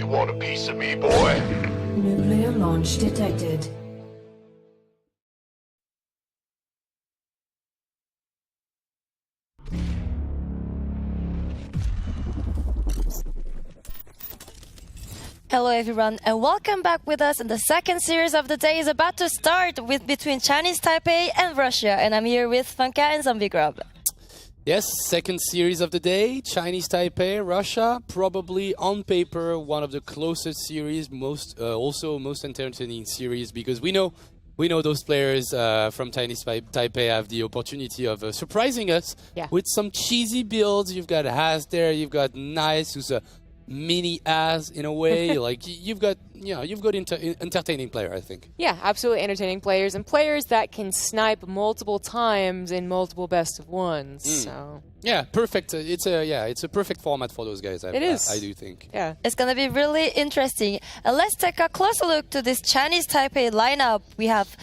You want a piece of me, boy? Nuclear launch detected. Hello everyone and welcome back with us, and the second series of the day is about to start with between Chinese Taipei and Russia, and I'm here with Funka and Zombie Grub. Yes, second series of the day, Chinese Taipei, Russia, probably on paper one of the closest series, also most entertaining series, because we know those players from Chinese Taipei have the opportunity of surprising us with some cheesy builds. You've got Has there, you've got Nice, who's a mini as in a way. Like you've got entertaining player, I think. Yeah, absolutely entertaining players, and players that can snipe multiple times in multiple best of ones. So yeah, perfect. It's a perfect format for those guys. It is. I do think. Yeah, it's gonna be really interesting. Let's take a closer look to this Chinese Taipei lineup. We have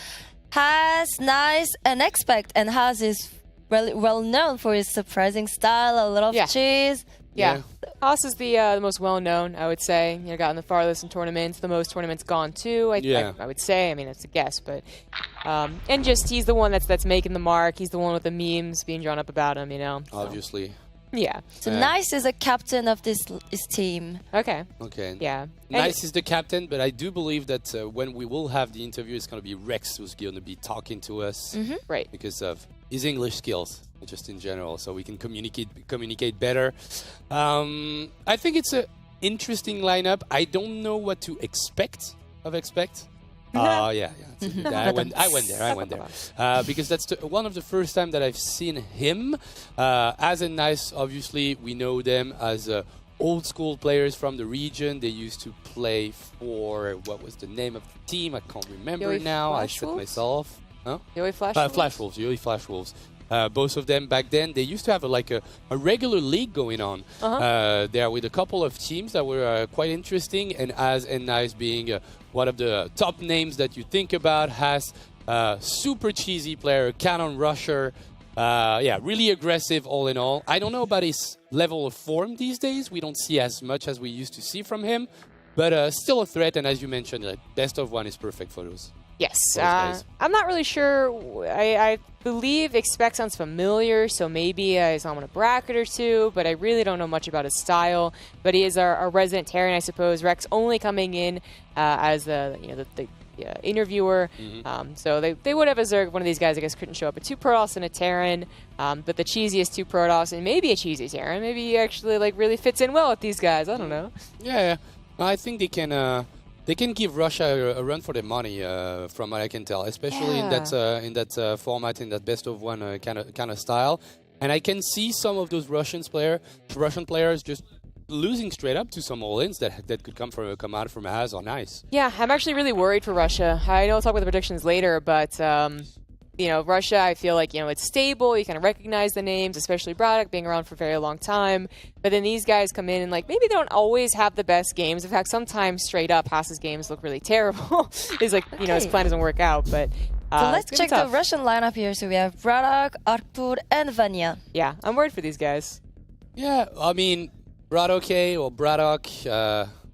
Has, Nice, and Expect, and Has is really well known for his surprising style, a lot of cheese. Yeah. Haas is the most well-known, I would say. Gotten the farthest in tournaments, the most tournaments gone too. I would say. I mean, it's a guess, but and just he's the one that's making the mark. He's the one with the memes being drawn up about him. So. Obviously. Yeah. So Nice is a captain of this team. Okay. Yeah. Nice is the captain, but I do believe that when we will have the interview, it's going to be Rex who's going to be talking to us, right? Because of his English skills, just in general, so we can communicate better. I think it's an interesting lineup. I don't know what to expect of Expect. I went there. Because that's one of the first time that I've seen him. As a Nice, obviously, we know them as old school players from the region. They used to play for, what was the name of the team? I can't remember now. I shit myself. Huh? Yoey Flash Wolves. Both of them back then, they used to have a regular league going on there with a couple of teams that were quite interesting, and As and Nice being one of the top names that you think about. Has super cheesy player, cannon rusher, really aggressive all in all. I don't know about his level of form these days. We don't see as much as we used to see from him, but still a threat, and as you mentioned, best of one is perfect for those. Yes, I'm not really sure. I believe Expect sounds familiar, so maybe I saw him on a bracket or two, but I really don't know much about his style. But he is our resident Terran, I suppose. Rex only coming in as the interviewer, so they would have observed one of these guys. I guess couldn't show up. A 2 Protoss and a Terran, but the cheesiest 2 Protoss and maybe a cheesy Terran. Maybe he actually really fits in well with these guys. I don't know. Yeah. I think they can. They can give Russia a run for their money, from what I can tell, especially in that format, in that best of one kind of style. And I can see some of those Russian players just losing straight up to some all-ins that could come out from Has or Nice. Yeah, I'm actually really worried for Russia. I know I'll talk about the predictions later, but Russia, I feel like, it's stable. You kind of recognize the names, especially Braddock being around for a very long time. But then these guys come in and, maybe they don't always have the best games. In fact, sometimes straight up, Haas's games look really terrible. It's his plan doesn't work out. But so let's check the Russian lineup here. So we have Braddock, Artur, and Vanya. Yeah, I'm worried for these guys. Yeah, I mean, Braddock or Braddock.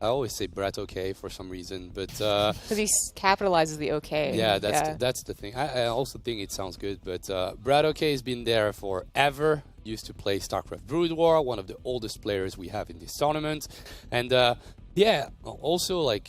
I always say Brat okay for some reason, but because he capitalizes the okay. Yeah, that's the thing. I also think it sounds good, but Brat okay has been there forever. Used to play StarCraft Brood War, one of the oldest players we have in this tournament, and also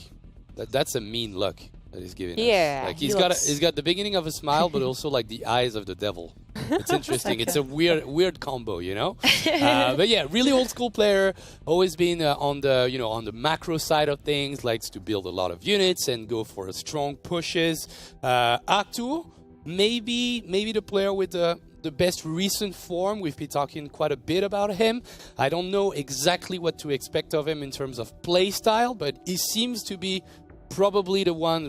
that's a mean look that he's giving us. He's got the beginning of a smile, but also the eyes of the devil. It's interesting. It's a weird combo, but yeah, really old school player. Always been on the macro side of things. Likes to build a lot of units and go for strong pushes. Actu, maybe the player with the best recent form. We've been talking quite a bit about him. I don't know exactly what to expect of him in terms of play style, but he seems to be probably the one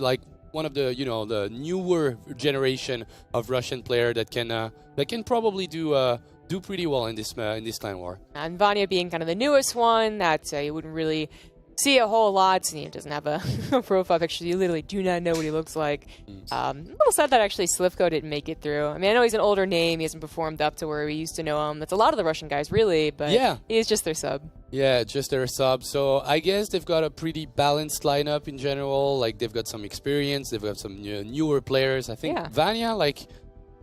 of the the newer generation of Russian player that can probably do pretty well in this clan war. And Vanya being kind of the newest one that you wouldn't really see a whole lot. And he doesn't have a profile picture. You literally do not know what he looks like. A little sad that actually Slivko didn't make it through. I mean, I know he's an older name. He hasn't performed up to where we used to know him. That's a lot of the Russian guys, really, but he's just their sub. Yeah, just their sub. So I guess they've got a pretty balanced lineup in general. Like, they've got some experience. They've got some newer players. I think Vanya, like,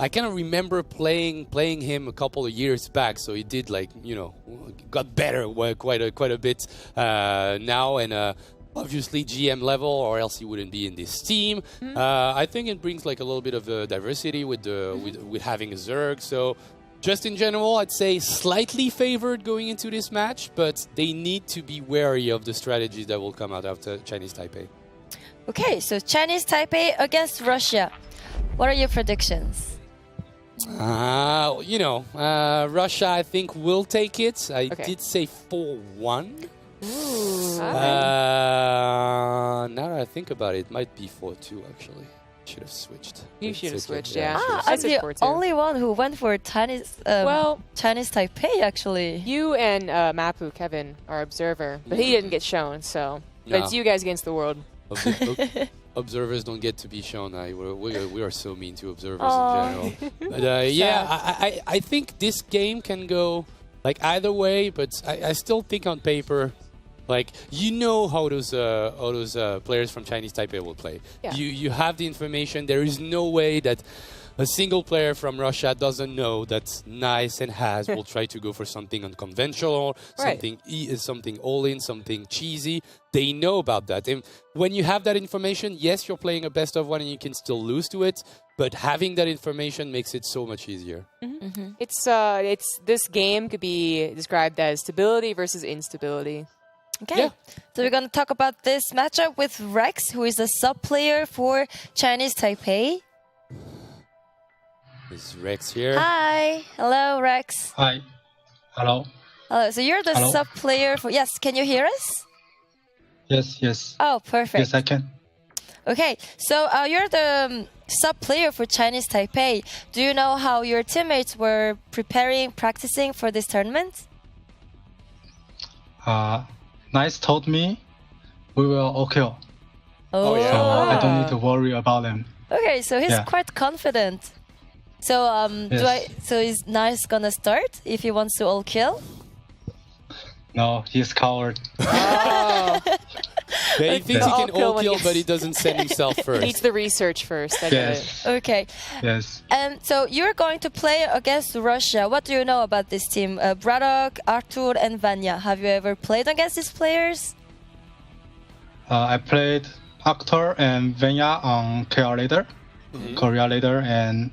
I kind of remember playing him a couple of years back. So he did, like, you know, got better quite a bit now. And obviously GM level, or else he wouldn't be in this team. I think it brings, like, a little bit of diversity with having a Zerg. So just in general, I'd say slightly favored going into this match, but they need to be wary of the strategies that will come out after Chinese Taipei. Okay, so Chinese Taipei against Russia. What are your predictions? You know, Russia, I think, will take it. I did say 4-1. Now that I think about it, it might be 4-2, actually. Should have switched. You should have switched, yeah. I'm the only one who went for Chinese Taipei, actually. You and Mapu, Kevin, are observer, but he didn't get shown, so. But it's you guys against the world. Observers don't get to be shown. We are so mean to observers in general. But yeah, I think this game can go like either way, but I still think on paper, like, you know how those players from Chinese Taipei will play. Yeah. You have the information. There is no way that a single player from Russia doesn't know that Nice and Has will try to go for something unconventional, something all-in, something cheesy. They know about that. And when you have that information, yes, you're playing a best of one and you can still lose to it, but having that information makes it so much easier. It's this game could be described as stability versus instability. Okay, so we're going to talk about this matchup with Rex, who is a sub-player for Chinese Taipei. Is Rex here? Hi. Hello, Rex. Hi. Hello. Hello. So you're the sub-player for... Yes, can you hear us? Yes. Oh, perfect. Yes, I can. Okay, so you're the sub-player for Chinese Taipei. Do you know how your teammates were practicing for this tournament? Nice told me we will okay. Oh, yeah. So I don't need to worry about them. Okay, so he's quite confident. So so is Nice gonna start if he wants to all kill? No, he's coward. Yeah, he thinks he can all kill, but he doesn't send himself first. He needs the research first. Yes. Okay. Yes. And so you're going to play against Russia. What do you know about this team? Braddock, Artur, and Vanya. Have you ever played against these players? I played Artur and Vanya on KR Leader, Korea Leader, and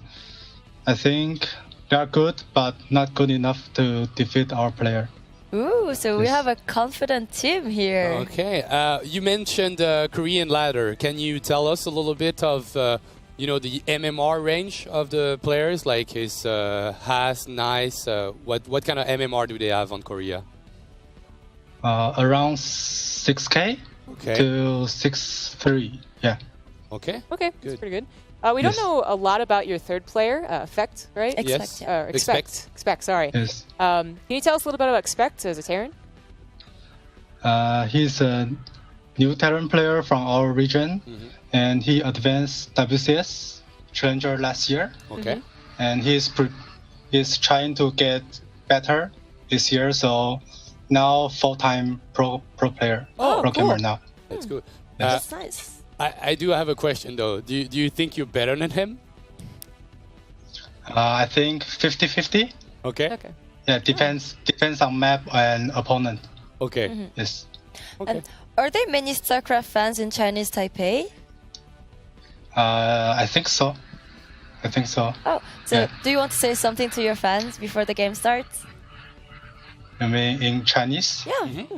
I think they are good, but not good enough to defeat our player. Ooh, so we have a confident team here. Okay, you mentioned Korean ladder. Can you tell us a little bit of, you know, the MMR range of the players? Like his Has, Nice. What kind of MMR do they have on Korea? Around 6K to 6.3. Yeah. Okay. Okay, that's pretty good. We don't know a lot about your third player, Effect, right? Expect, Expect, sorry. Yes. Can you tell us a little bit about Expect as a Terran? He's a new Terran player from our region, and he advanced WCS Challenger last year. Okay. And he's trying to get better this year, so now full-time pro player, pro gamer now. That's good. That's nice. I do have a question though. Do you think you're better than him? I think 50-50. Okay. Yeah, depends on map and opponent. Okay. Yes. Okay. And are there many StarCraft fans in Chinese Taipei? I think so. Oh, so do you want to say something to your fans before the game starts? You mean in Chinese? Yeah.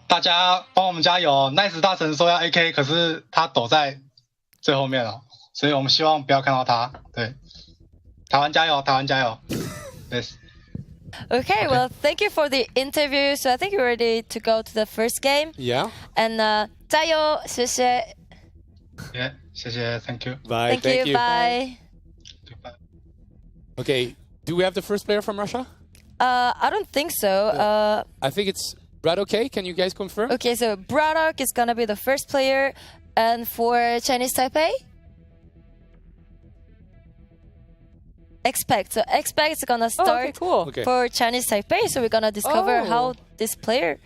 大家帮我们加油 ！Nice 大神说要 AK， 可是他躲在最后面了，所以我们希望不要看到他。对，台湾加油，台湾加油 ！Yes. Okay, well, thank you for the interview. So I think you're ready to go to the first game. Yeah. And 加油，谢谢。Yeah, 谢谢 ，Thank you. Bye. Thank you. Bye. Goodbye. Okay. Do we have the first player from Russia? I don't think so. I think it's Brad, okay? Can you guys confirm? Okay, so Braddock is gonna be the first player, and for Chinese Taipei, expect. So expect is gonna Oh, start okay, cool. Okay. for Chinese Taipei. So we're gonna discover Oh. how this player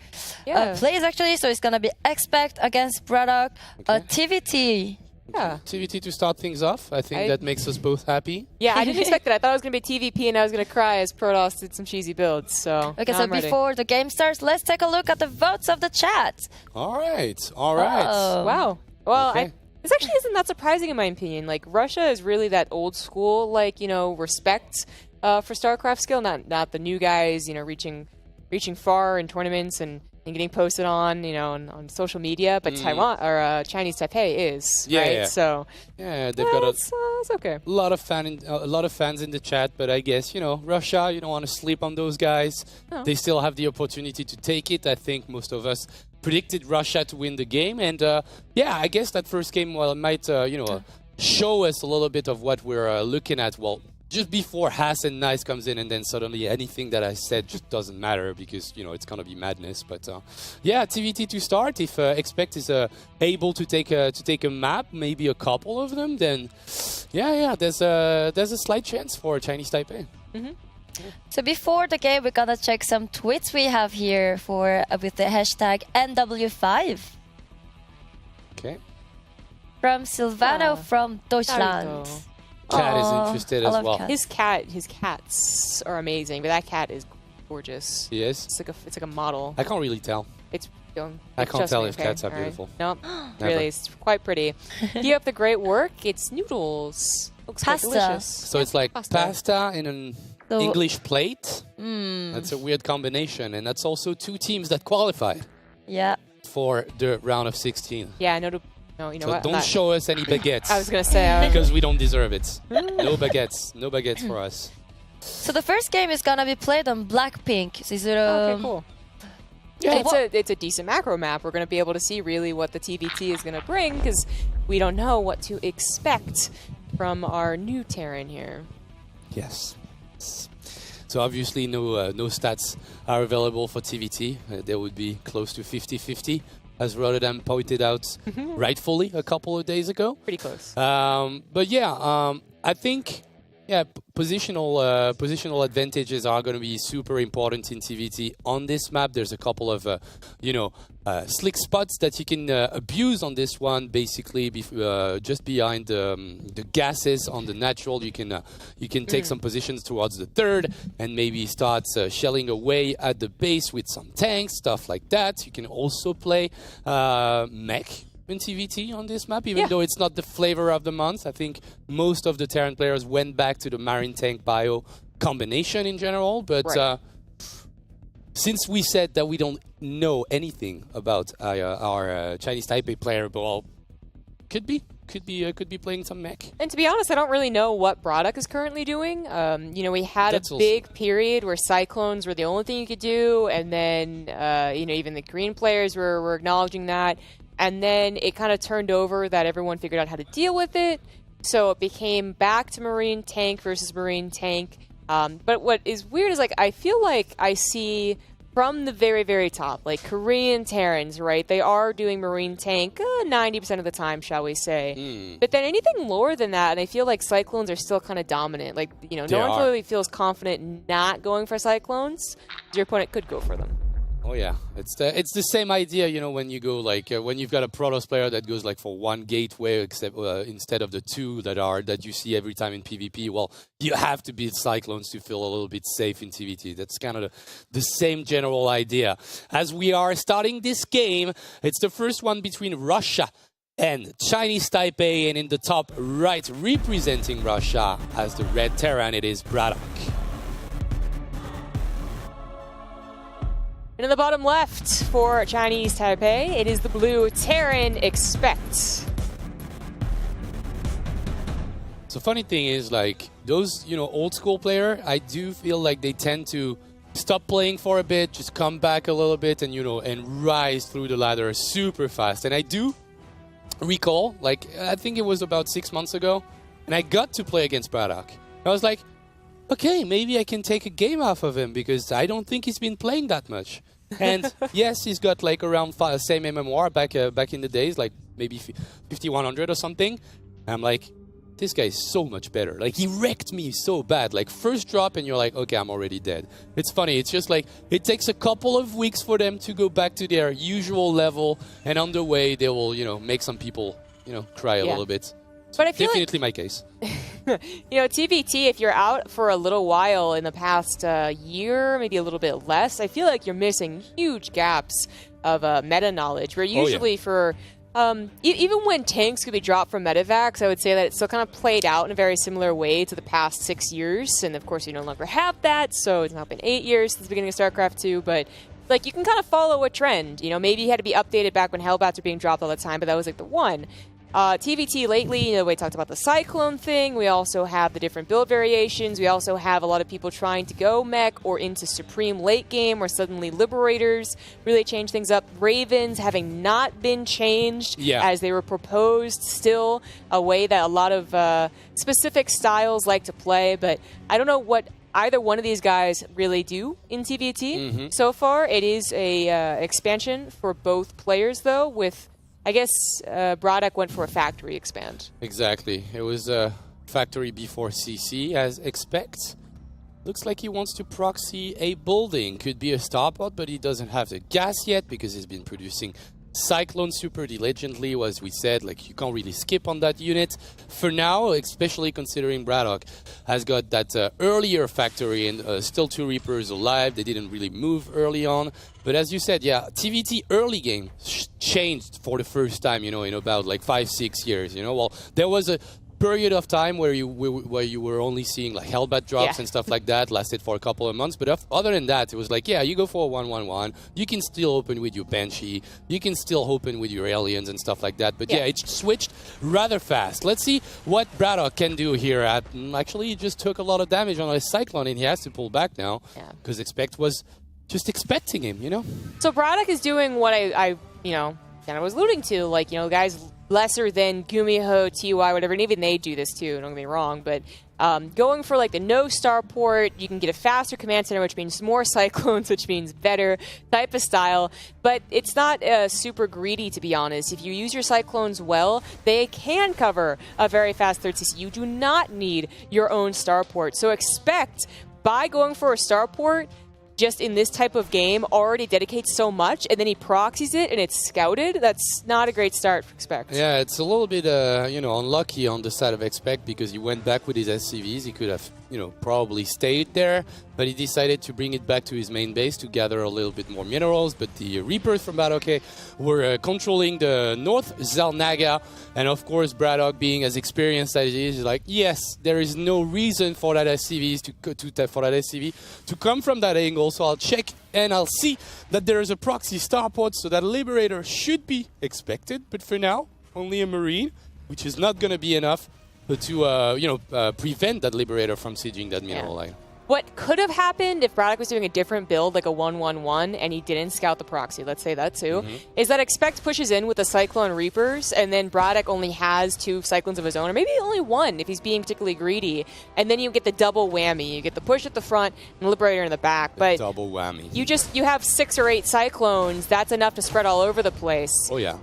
Yeah. plays actually. So it's gonna be expect against Braddock, TVT. Yeah. TVT to start things off. I think that makes us both happy. Yeah, I didn't expect that. I thought it was going to be TVP and I was going to cry as Protoss did some cheesy builds. So Okay, now so I'm ready. before the game starts, let's take a look at the votes of the chat. All right. All right. Oh. Wow. Well, Okay. this actually isn't that surprising in my opinion. Like, Russia is really that old school, like, respect for StarCraft skill, not the new guys, reaching far in tournaments and getting posted on, on social media. But Taiwan or Chinese Taipei is, Yeah, right? yeah. So Yeah, they've got it's okay. a lot of fans in the chat, but I guess Russia. You don't want to sleep on those guys. No. They still have the opportunity to take it. I think most of us predicted Russia to win the game, and yeah, I guess that first game might show us a little bit of what we're looking at. Well, just before Haas and Nice comes in, and then suddenly anything that I said just doesn't matter because it's gonna be madness. But yeah, TVT to start. If Expect is able to take a map, maybe a couple of them, then yeah, there's a slight chance for Chinese Taipei. So before the game, we're gonna check some tweets we have here for with the hashtag NW5 Okay, from Silvano from Deutschland. Naruto. Cat is Aw, interested I as love well. cats. His cats are amazing, but that cat is gorgeous. Yes, It's like a model. I can't really tell. It's I can't trust tell me, if okay? cats are All right. beautiful. Nope. Never. Really, it's quite pretty. Keep up the great work. It's noodles. Looks quite Pasta. delicious. So it's like pasta. pasta in an So- English plate. That's a weird combination, and that's also two teams that qualified Yeah. for the round of 16. Yeah, no, you know So what? I'm don't not- show us any baguettes. I was gonna say. because we don't deserve it. No baguettes for us. So the first game is gonna be played on Blackpink. So is it, Okay, cool. Yeah, It's a decent macro map. We're going to be able to see really what the TVT is going to bring because we don't know what to expect from our new Terran here. Yes. So obviously no stats are available for TVT. There would be close to 50-50, as Rotterdam pointed out rightfully a couple of days ago. Pretty close. But yeah, I think positional advantages are going to be super important in TVT on this map. There's a couple of slick spots that you can abuse on this one. Basically, just behind the gases on the natural, you can take some positions towards the third and maybe start shelling away at the base with some tanks, stuff like that. You can also play mech in TVT on this map, even though it's not the flavor of the month. I think most of the Terran players went back to the Marine Tank Bio combination in general, but Right. Since we said that we don't know anything about our Chinese Taipei player, well, could be playing some mech. And to be honest, I don't really know what Braddock is currently doing. We had That's a also- big period where Cyclones were the only thing you could do, and then even the Korean players were acknowledging that. And then it kind of turned over that everyone figured out how to deal with it. So it became back to Marine Tank versus Marine Tank. But what is weird is, I feel like I see from the very, very top, Korean Terrans, right? They are doing Marine Tank 90% of the time, shall we say. But then anything lower than that, and I feel like Cyclones are still kind of dominant. No one really feels confident not going for Cyclones. Your opponent could go for them. Oh yeah, it's the same idea, when you go when you've got a Protoss player that goes for one gateway except instead of the two that you see every time in PvP. Well, you have to beat Cyclones to feel a little bit safe in TVT. That's kind of the same general idea. As we are starting this game, it's the first one between Russia and Chinese Taipei, and in the top right, representing Russia as the red Terran, it is Braddock. And in the bottom left for Chinese Taipei, it is the blue Terran Expect. So funny thing is, those, old school player, I do feel like they tend to stop playing for a bit, just come back a little bit, and, and rise through the ladder super fast. And I do recall, I think it was about 6 months ago, and I got to play against Braddock. I was like, okay, maybe I can take a game off of him because I don't think he's been playing that much. And yes, he's got like around same MMR back in the days, like maybe 5100 or something. I'm like, this guy is so much better. Like, he wrecked me so bad. Like, first drop and you're like, okay, I'm already dead. It's funny. It's just like, it takes a couple of weeks for them to go back to their usual level, and on the way, they will, make some people, cry a little bit. But I feel definitely my case. TVT, if you're out for a little while in the past year, maybe a little bit less, I feel like you're missing huge gaps of meta knowledge. Where usually for even when tanks could be dropped from medevacs, I would say that it's still kind of played out in a very similar way to the past 6 years. And of course, we no longer have that, so it's now been 8 years since the beginning of StarCraft 2. But like, you can kind of follow a trend. Maybe you had to be updated back when Hellbats were being dropped all the time, but that was like the one. TVT lately, we talked about the Cyclone thing. We also have the different build variations. We also have a lot of people trying to go mech or into Supreme late game, where suddenly Liberators really change things up. Ravens having not been changed as they were proposed, still a way that a lot of specific styles like to play. But I don't know what either one of these guys really do in TVT so far. It is a expansion for both players, though, with... I guess Brodek went for a factory expand. Exactly. It was a factory before CC, as expect. Looks like he wants to proxy a building. Could be a starpot, but he doesn't have the gas yet because he's been producing Cyclone super diligently, as we said. Like, you can't really skip on that unit. For now, especially considering Braddock has got that earlier factory and still 2 Reapers alive. They didn't really move early on. But as you said, TVT early game changed for the first time, in about like 5-6 years. Well, there was a period of time where you were only seeing like Hellbat drops and stuff like that, lasted for a couple of months. But other than that, it was like, you go for a 1-1-1. You can still open with your Banshee. You can still open with your Aliens and stuff like that. But it switched rather fast. Let's see what Braddock can do here. Actually, he just took a lot of damage on his Cyclone, and he has to pull back now because Expect was just expecting him, So Braddock is doing what I kind of was alluding to, like, guys lesser than Gumiho, TY, whatever, and even they do this too, don't get me wrong, but going for like the no starport, you can get a faster command center, which means more Cyclones, which means better type of style, but it's not super greedy, to be honest. If you use your Cyclones well, they can cover a very fast 3rd CC. You do not need your own starport, so expect, by going for a starport, just in this type of game, already dedicates so much, and then he proxies it, and it's scouted. That's not a great start for Expect. Yeah, it's a little bit, unlucky on the side of Expect, because he went back with his SCVs. He could have, probably stayed there, but he decided to bring it back to his main base to gather a little bit more minerals. But the Reapers from Braddock were controlling the North Zalnaga, and of course, Braddock, being as experienced as he is like, yes, there is no reason for that SCV to come from that angle. So I'll check and I'll see that there is a proxy starport, so that Liberator should be expected. But for now, only a Marine, which is not going to be enough to prevent that Liberator from sieging that mineral line. What could have happened if Braddock was doing a different build, like a 1-1-1, and he didn't scout the proxy, let's say that too, is that Expect pushes in with the Cyclone Reapers, and then Braddock only has 2 Cyclones of his own, or maybe only 1 if he's being particularly greedy, and then you get the double whammy. You get the push at the front and Liberator in the back, but double whammy. You have 6 or 8 Cyclones. That's enough to spread all over the place. Oh yeah.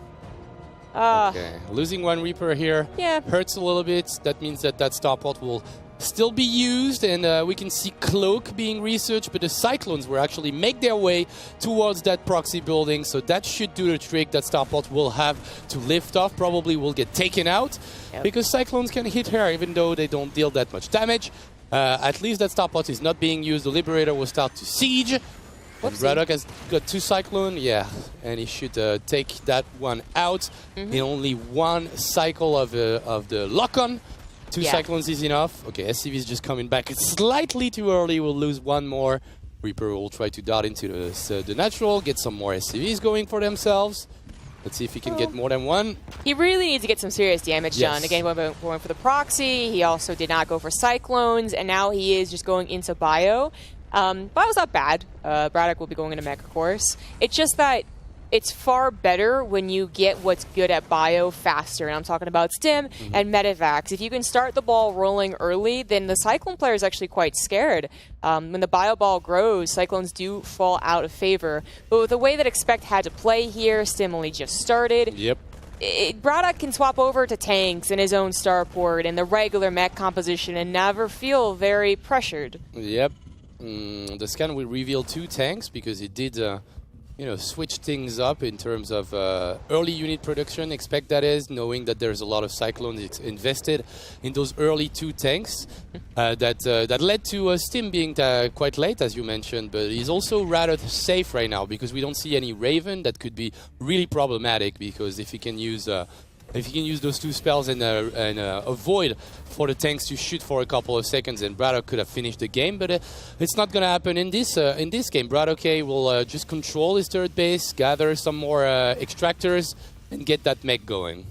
Okay, losing 1 Reaper here hurts a little bit. That means that starport will still be used, and we can see Cloak being researched, but the Cyclones will actually make their way towards that proxy building, so that should do the trick. That starport will have to lift off, probably will get taken out, because Cyclones can hit her even though they don't deal that much damage. At least that starport is not being used. The Liberator will start to siege. Braddock has got 2 Cyclone, and he should take that one out in only 1 cycle of the lock-on. 2 Cyclones is enough. Okay, SCV is just coming back. It's slightly too early. We'll lose 1 more. Reaper will try to dart into the natural, get some more SCVs going for themselves. Let's see if he can get more than 1. He really needs to get some serious damage done. Again, going for the proxy. He also did not go for Cyclones, and now he is just going into Bio. Bio's not bad. Braddock will be going into mech, of course. It's just that it's far better when you get what's good at bio faster. And I'm talking about Stim and Medivacs. If you can start the ball rolling early, then the Cyclone player is actually quite scared. When the bio ball grows, Cyclones do fall out of favor. But with the way that Expect had to play here, Stim only just started. Yep. Braddock can swap over to tanks in his own starport and the regular mech composition and never feel very pressured. Yep. The scan will reveal 2 tanks because it did, switch things up in terms of early unit production. Expect that is, knowing that there's a lot of Cyclones invested in those early 2 tanks. That led to Stim being quite late, as you mentioned, but he's also rather safe right now because we don't see any Raven. That could be really problematic because if he can use those 2 spells and avoid for the tanks to shoot for a couple of seconds, and Braddock could have finished the game, but it's not going to happen in this game. Braddock will just control his third base, gather some more extractors, and get that mech going.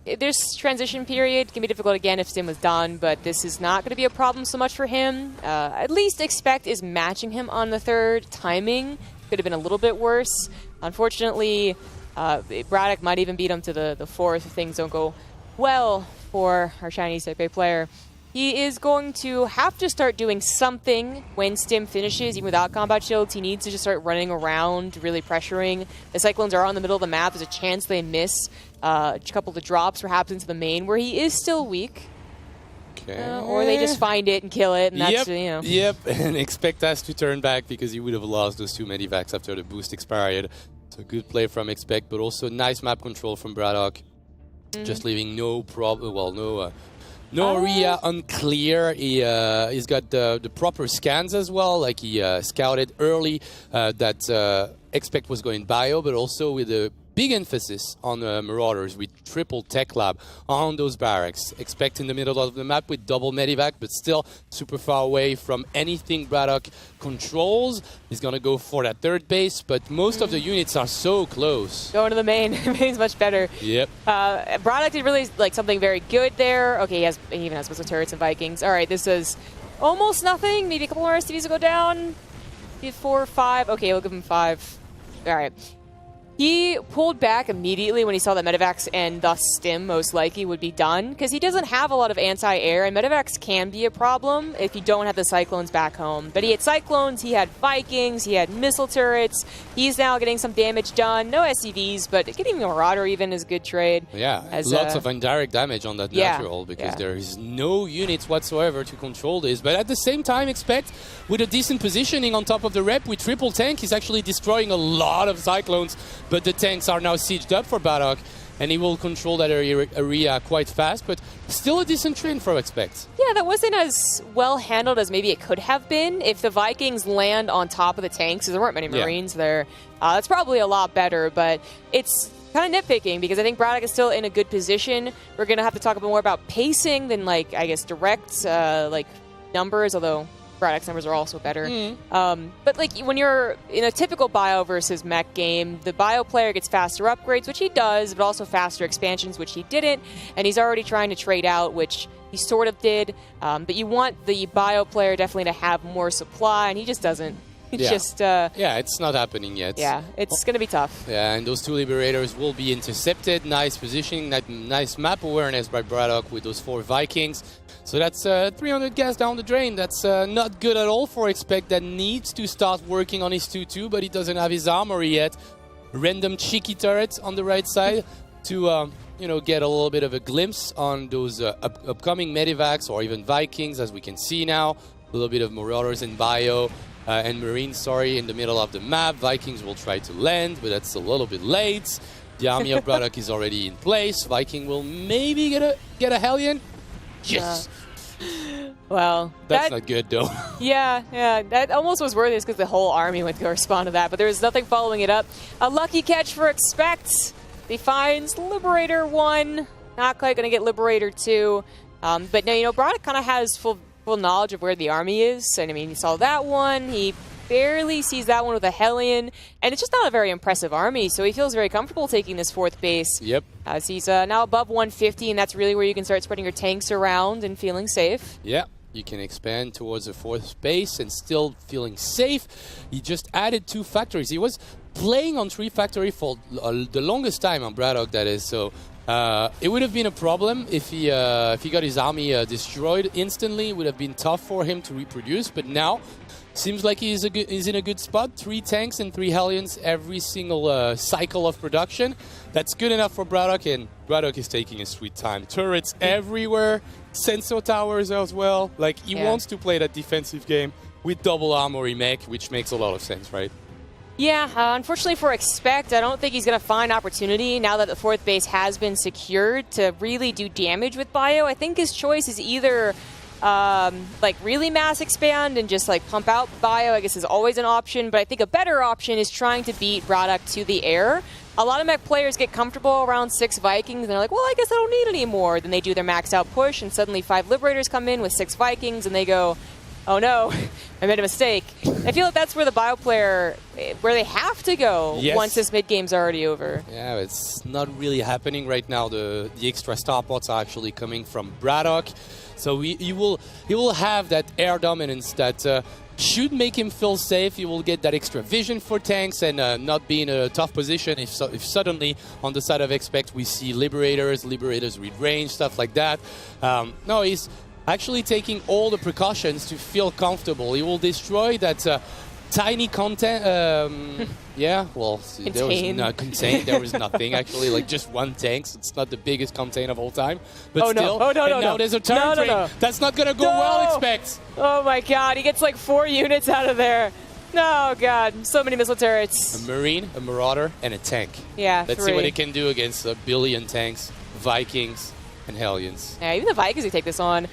This transition period can be difficult again if Stim was done, but this is not going to be a problem so much for him. At least Expect is matching him on the third. Timing could have been a little bit worse. Unfortunately, Braddock might even beat him to the fourth if things don't go well for our Chinese TAPEI player. He is going to have to start doing something when Stim finishes, even without combat shields. He needs to just start running around, really pressuring. The Cyclones are on the middle of the map. There's a chance they miss a couple of the drops, perhaps into the main, where he is still weak. Or they just find it and kill it, and that's, Yep, and Expect us to turn back because he would have lost those 2 medivacs after the boost expired. So good play from Expect, but also nice map control from Braddock. Just leaving no problem, no area unclear. He's got the proper scans as well, like he scouted early that Expect was going bio, but also with a big emphasis on Marauders with triple tech lab on those barracks. Expect in the middle of the map with double medivac, but still super far away from anything Braddock controls. He's going to go for that third base, but most of the units are so close. Going to the main. Main's much better. Yep. Braddock did really something very good there. Okay, he even has some turrets and Vikings. All right, this is almost nothing. Maybe a couple more STVs will go down. 4 or 5. Okay, we'll give him 5. All right. He pulled back immediately when he saw that Medivacs and thus Stim most likely would be done, because he doesn't have a lot of anti-air, and Medivacs can be a problem if you don't have the Cyclones back home. But he had Cyclones, he had Vikings, he had missile turrets. He's now getting some damage done. No SCVs, but getting a Marauder even is a good trade. Yeah, lots of indirect damage on that natural, because there is no units whatsoever to control this. But at the same time, Expect, with a decent positioning on top of the rep, with triple tank, he's actually destroying a lot of Cyclones. But the tanks are now sieged up for Braddock, and he will control that area quite fast, but still a decent trade for Expect. Yeah, that wasn't as well handled as maybe it could have been. If the Vikings land on top of the tanks, because there weren't many Marines there, that's probably a lot better, but it's kind of nitpicking because I think Braddock is still in a good position. We're going to have to talk a bit more about pacing than, direct, numbers, although Braddock's numbers are also better. But when you're in a typical bio versus mech game, the bio player gets faster upgrades, which he does, but also faster expansions, which he didn't. And he's already trying to trade out, which he sort of did. But you want the bio player definitely to have more supply, and he just doesn't. It's not happening yet. Yeah, it's going to be tough. Yeah, and those 2 Liberators will be intercepted. Nice positioning, nice map awareness by Braddock with those 4 Vikings. So that's 300 gas down the drain. That's not good at all for Expect, that needs to start working on his 2-2, but he doesn't have his armory yet. Random cheeky turrets on the right side to get a little bit of a glimpse on those upcoming Medivacs or even Vikings, as we can see now. A little bit of Marauders and Bio. And Marines, in the middle of the map. Vikings will try to land, but that's a little bit late. The army of Braddock is already in place. Viking will maybe get a Hellion. Yes. Well, that's not good, though. Yeah, that almost was worth it because the whole army would correspond to that, but there was nothing following it up. A lucky catch for Expect. He finds Liberator 1. Not quite going to get Liberator 2. But now, Braddock kind of has full knowledge of where the army is. And he saw that one. He barely sees that one with a Hellion. And it's just not a very impressive army, so he feels very comfortable taking this 4th base. Yep. As he's now above 150, and that's really where you can start spreading your tanks around and feeling safe. Yeah. you can expand towards the 4th space and still feeling safe. He just added 2 factories. He was playing on 3 factory for the longest time on Braddock, that is. So it would have been a problem if he got his army destroyed instantly. It would have been tough for him to reproduce. But now, seems like he's in a good spot. 3 tanks and 3 Hellions every single cycle of production. That's good enough for Braddock, and Braddock is taking his sweet time. Turrets everywhere, sensor towers as well. Like, he wants to play that defensive game with double armory mech, which makes a lot of sense, right? Yeah, unfortunately for Expect, I don't think he's going to find opportunity now that the 4th base has been secured to really do damage with Bio. I think his choice is either like really mass expand and just like pump out Bio, I guess, is always an option, but I think a better option is trying to beat Braddock to the air. A lot of mech players get comfortable around 6 Vikings and they're like, well, I guess I don't need any more. Then they do their max out push and suddenly 5 Liberators come in with 6 Vikings and they go, oh no, I made a mistake. I feel like that's where the Bio player, where they have to go once this mid-game's already over. Yeah, it's not really happening right now. The extra starports are actually coming from Braddock. So he will have that air dominance that should make him feel safe. He will get that extra vision for tanks and not be in a tough position if suddenly on the side of Expect we see Liberators with range, stuff like that. No, he's actually taking all the precautions to feel comfortable. He will destroy that tiny content. Yeah, well, there was contain. There was nothing actually, like just 1 tank. So it's not the biggest contain of all time, but still. Now there's a turn train. That's not gonna go well. Expect. Oh my God, he gets like 4 units out of there. No, God, so many missile turrets. A Marine, a Marauder, and a tank. Yeah, let's 3. see what it can do against a billion tanks, Vikings, and Hellions. Yeah, even the Vikings can take this on.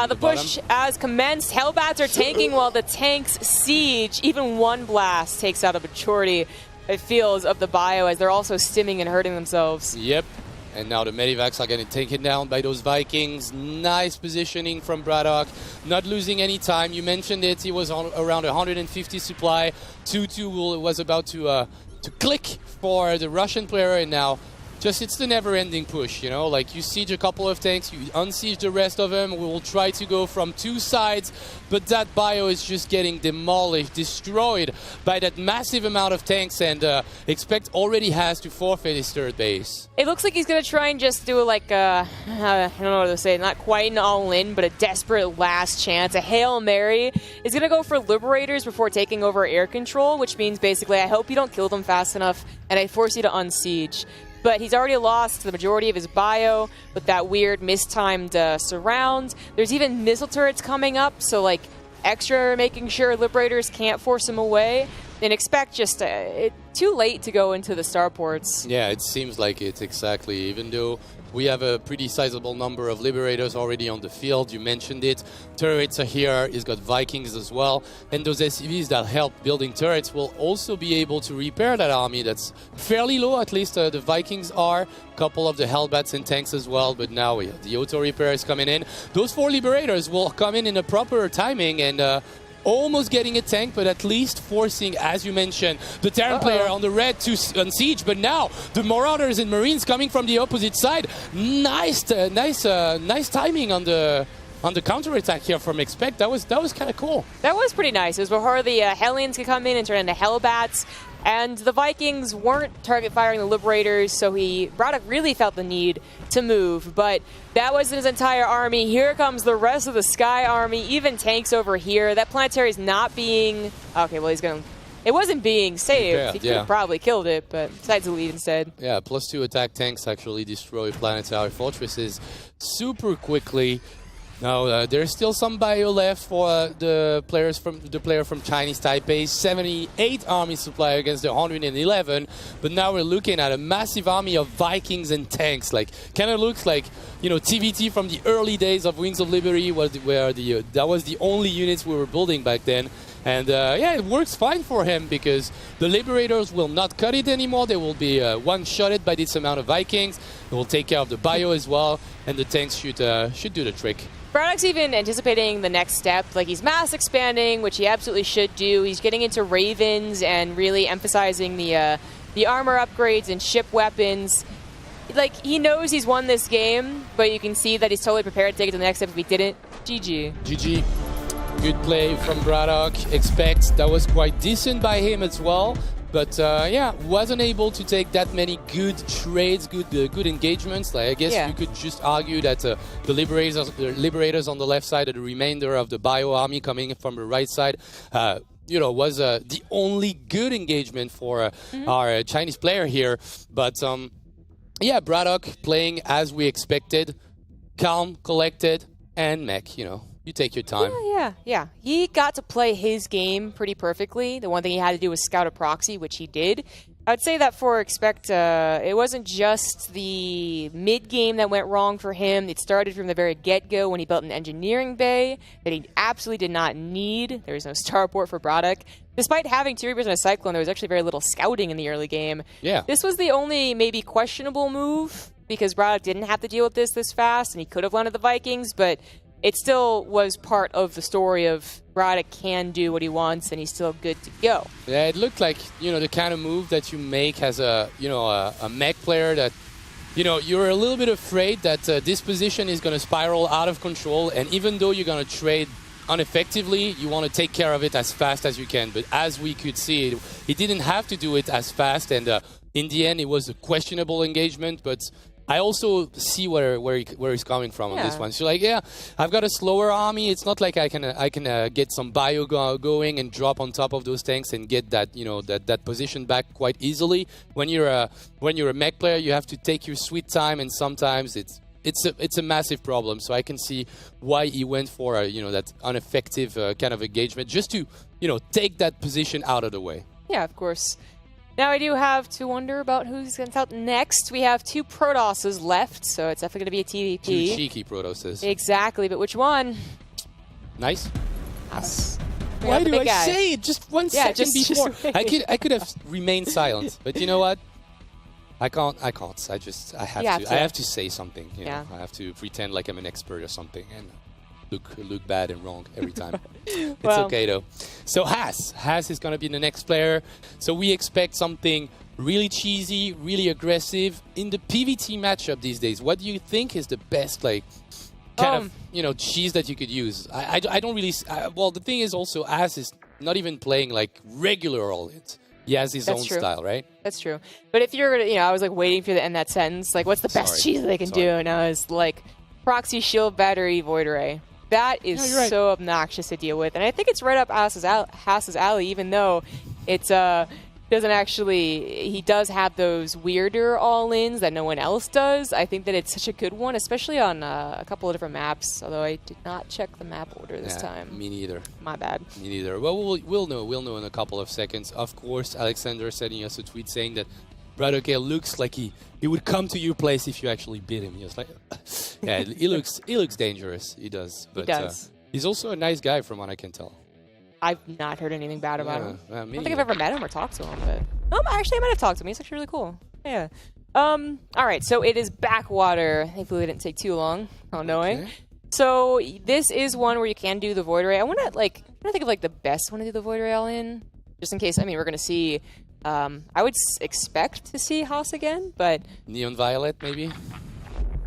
The push has commenced. Hellbats are tanking while the tanks siege. Even 1 blast takes out a majority, it feels, of the Bio as they're also stimming and hurting themselves. Yep. And now the Medivacs are going to take it down by those Vikings. Nice positioning from Braddock. Not losing any time. You mentioned it. He was on around 150 supply. 2-2 was about to click for the Russian player, and now just it's the never-ending push, you know, like you siege a couple of tanks, you unsiege the rest of them. We will try to go from 2 sides, but that Bio is just getting demolished, destroyed by that massive amount of tanks, and Expect already has to forfeit his 3rd base. It looks like he's going to try and just do like I don't know what to say, not quite an all-in, but a desperate last chance. A Hail Mary is going to go for Liberators before taking over air control, which means basically I hope you don't kill them fast enough and I force you to unsiege. But he's already lost the majority of his Bio with that weird mistimed surround. There's even missile turrets coming up, so like extra making sure Liberators can't force him away. And Expect just too late to go into the starports. Yeah, it seems like it's exactly. Even though we have a pretty sizable number of Liberators already on the field, you mentioned it. Turrets are here. He's got Vikings as well. And those SCVs that help building turrets will also be able to repair that army that's fairly low, at least the Vikings are. A couple of the Hellbats and tanks as well, but now the auto repair is coming in. Those 4 Liberators will come in a proper timing and almost getting a tank, but at least forcing, as you mentioned, the Terran player on the red to unsiege. But now the Marauders and Marines coming from the opposite side. Nice timing on the counterattack here from Expect. That was kind of cool. That was pretty nice. It was before the Hellions could come in and turn into Hellbats. And the Vikings weren't target firing the Liberators, so Braddock really felt the need to move. But that wasn't his entire army. Here comes the rest of the Sky Army, even tanks over here. That Planetary is not being... Okay, well, it wasn't being saved. Yeah, he could have probably killed it, but decides to leave instead. Yeah, +2 attack tanks actually destroy Planetary Fortresses super quickly. Now, there's still some Bio left for the player from Chinese Taipei. 78 army supply against the 111. But now we're looking at a massive army of Vikings and tanks. Like, kind of looks like, you know, TVT from the early days of Wings of Liberty, where that was the only units we were building back then. And yeah, it works fine for him because the Liberators will not cut it anymore. They will be one-shotted by this amount of Vikings. They will take care of the Bio as well, and the tanks should do the trick. Braddock's even anticipating the next step. Like, he's mass expanding, which he absolutely should do. He's getting into Ravens and really emphasizing the armor upgrades and ship weapons. Like, he knows he's won this game, but you can see that he's totally prepared to take it to the next step if he didn't. GG. GG. Good play from Braddock. Expect that was quite decent by him as well. But yeah, wasn't able to take that many good trades, good engagements. Like I guess you could just argue that the liberators on the left side, and the remainder of the bio army coming from the right side, you know, was the only good engagement for our Chinese player here. But yeah, Braddock playing as we expected, calm, collected, and mech. You know, you take your time. Yeah. He got to play his game pretty perfectly. The one thing he had to do was scout a proxy, which he did. I'd say that for Expect, it wasn't just the mid-game that went wrong for him. It started from the very get-go when he built an engineering bay that he absolutely did not need. There was no starport for Braddock. Despite having 2 Reapers and a Cyclone, there was actually very little scouting in the early game. Yeah. This was the only maybe questionable move, because Braddock didn't have to deal with this fast, and he could have landed the Vikings, but it still was part of the story of Braddock can do what he wants, and he's still good to go. Yeah, it looked like, you know, the kind of move that you make as a, you know, a mech player that, you know, you're a little bit afraid that this position is going to spiral out of control, and even though you're going to trade ineffectively, you want to take care of it as fast as you can. But as we could see, he didn't have to do it as fast, and in the end, it was a questionable engagement, but I also see where he's coming from on this one. So like, yeah, I've got a slower army. It's not like I can get some bio going and drop on top of those tanks and get that, you know, that position back quite easily. When you're a mech player, you have to take your sweet time, and sometimes it's a massive problem. So I can see why he went for you know, that ineffective kind of engagement, just to, you know, take that position out of the way. Yeah, of course. Now I do have to wonder about who's going to out next. We have 2 Protosses left, so it's definitely going to be a TVP. 2 cheeky Protosses. Exactly, but which one? Nice. Us. Why do I say it just 1 second before? I could have remained silent, but you know what? I can't. I have to say something. You know? I have to pretend like I'm an expert or something and look bad and wrong every time. It's okay though. So Haas is going to be the next player. So we expect something really cheesy, really aggressive in the PvT matchup these days. What do you think is the best, like, kind of, you know, cheese that you could use? I don't really. Well, the thing is also Haas is not even playing like regular all-ins. He has his own style, right? That's true. But if you're gonna, you know, I was like waiting for you to end that sentence. Like, what's the best cheese they can do? And I was like, proxy, shield, battery, void ray. That is so obnoxious to deal with, and I think it's right up Haas's alley. Even though it's doesn't actually, he does have those weirder all-ins that no one else does. I think that it's such a good one, especially on a couple of different maps. Although I did not check the map order this time. Me neither. My bad. Me neither. Well, we'll know in a couple of seconds. Of course, Alexander sending us a tweet saying that Braddock looks like he would come to your place if you actually beat him. He was like, yeah, he looks dangerous. He does. But, he does. He's also a nice guy, from what I can tell. I've not heard anything bad about him. I don't think I've either. ever met him or talked to him, but actually I might have talked to him. He's actually really cool. Yeah. All right, so it is backwater. Hopefully it didn't take too long. Not knowing. Okay. So this is one where you can do the void ray. I want to think of like the best one to do the void ray all in, just in case. I mean, we're gonna see. I would expect to see Haas again, but Neon Violet maybe.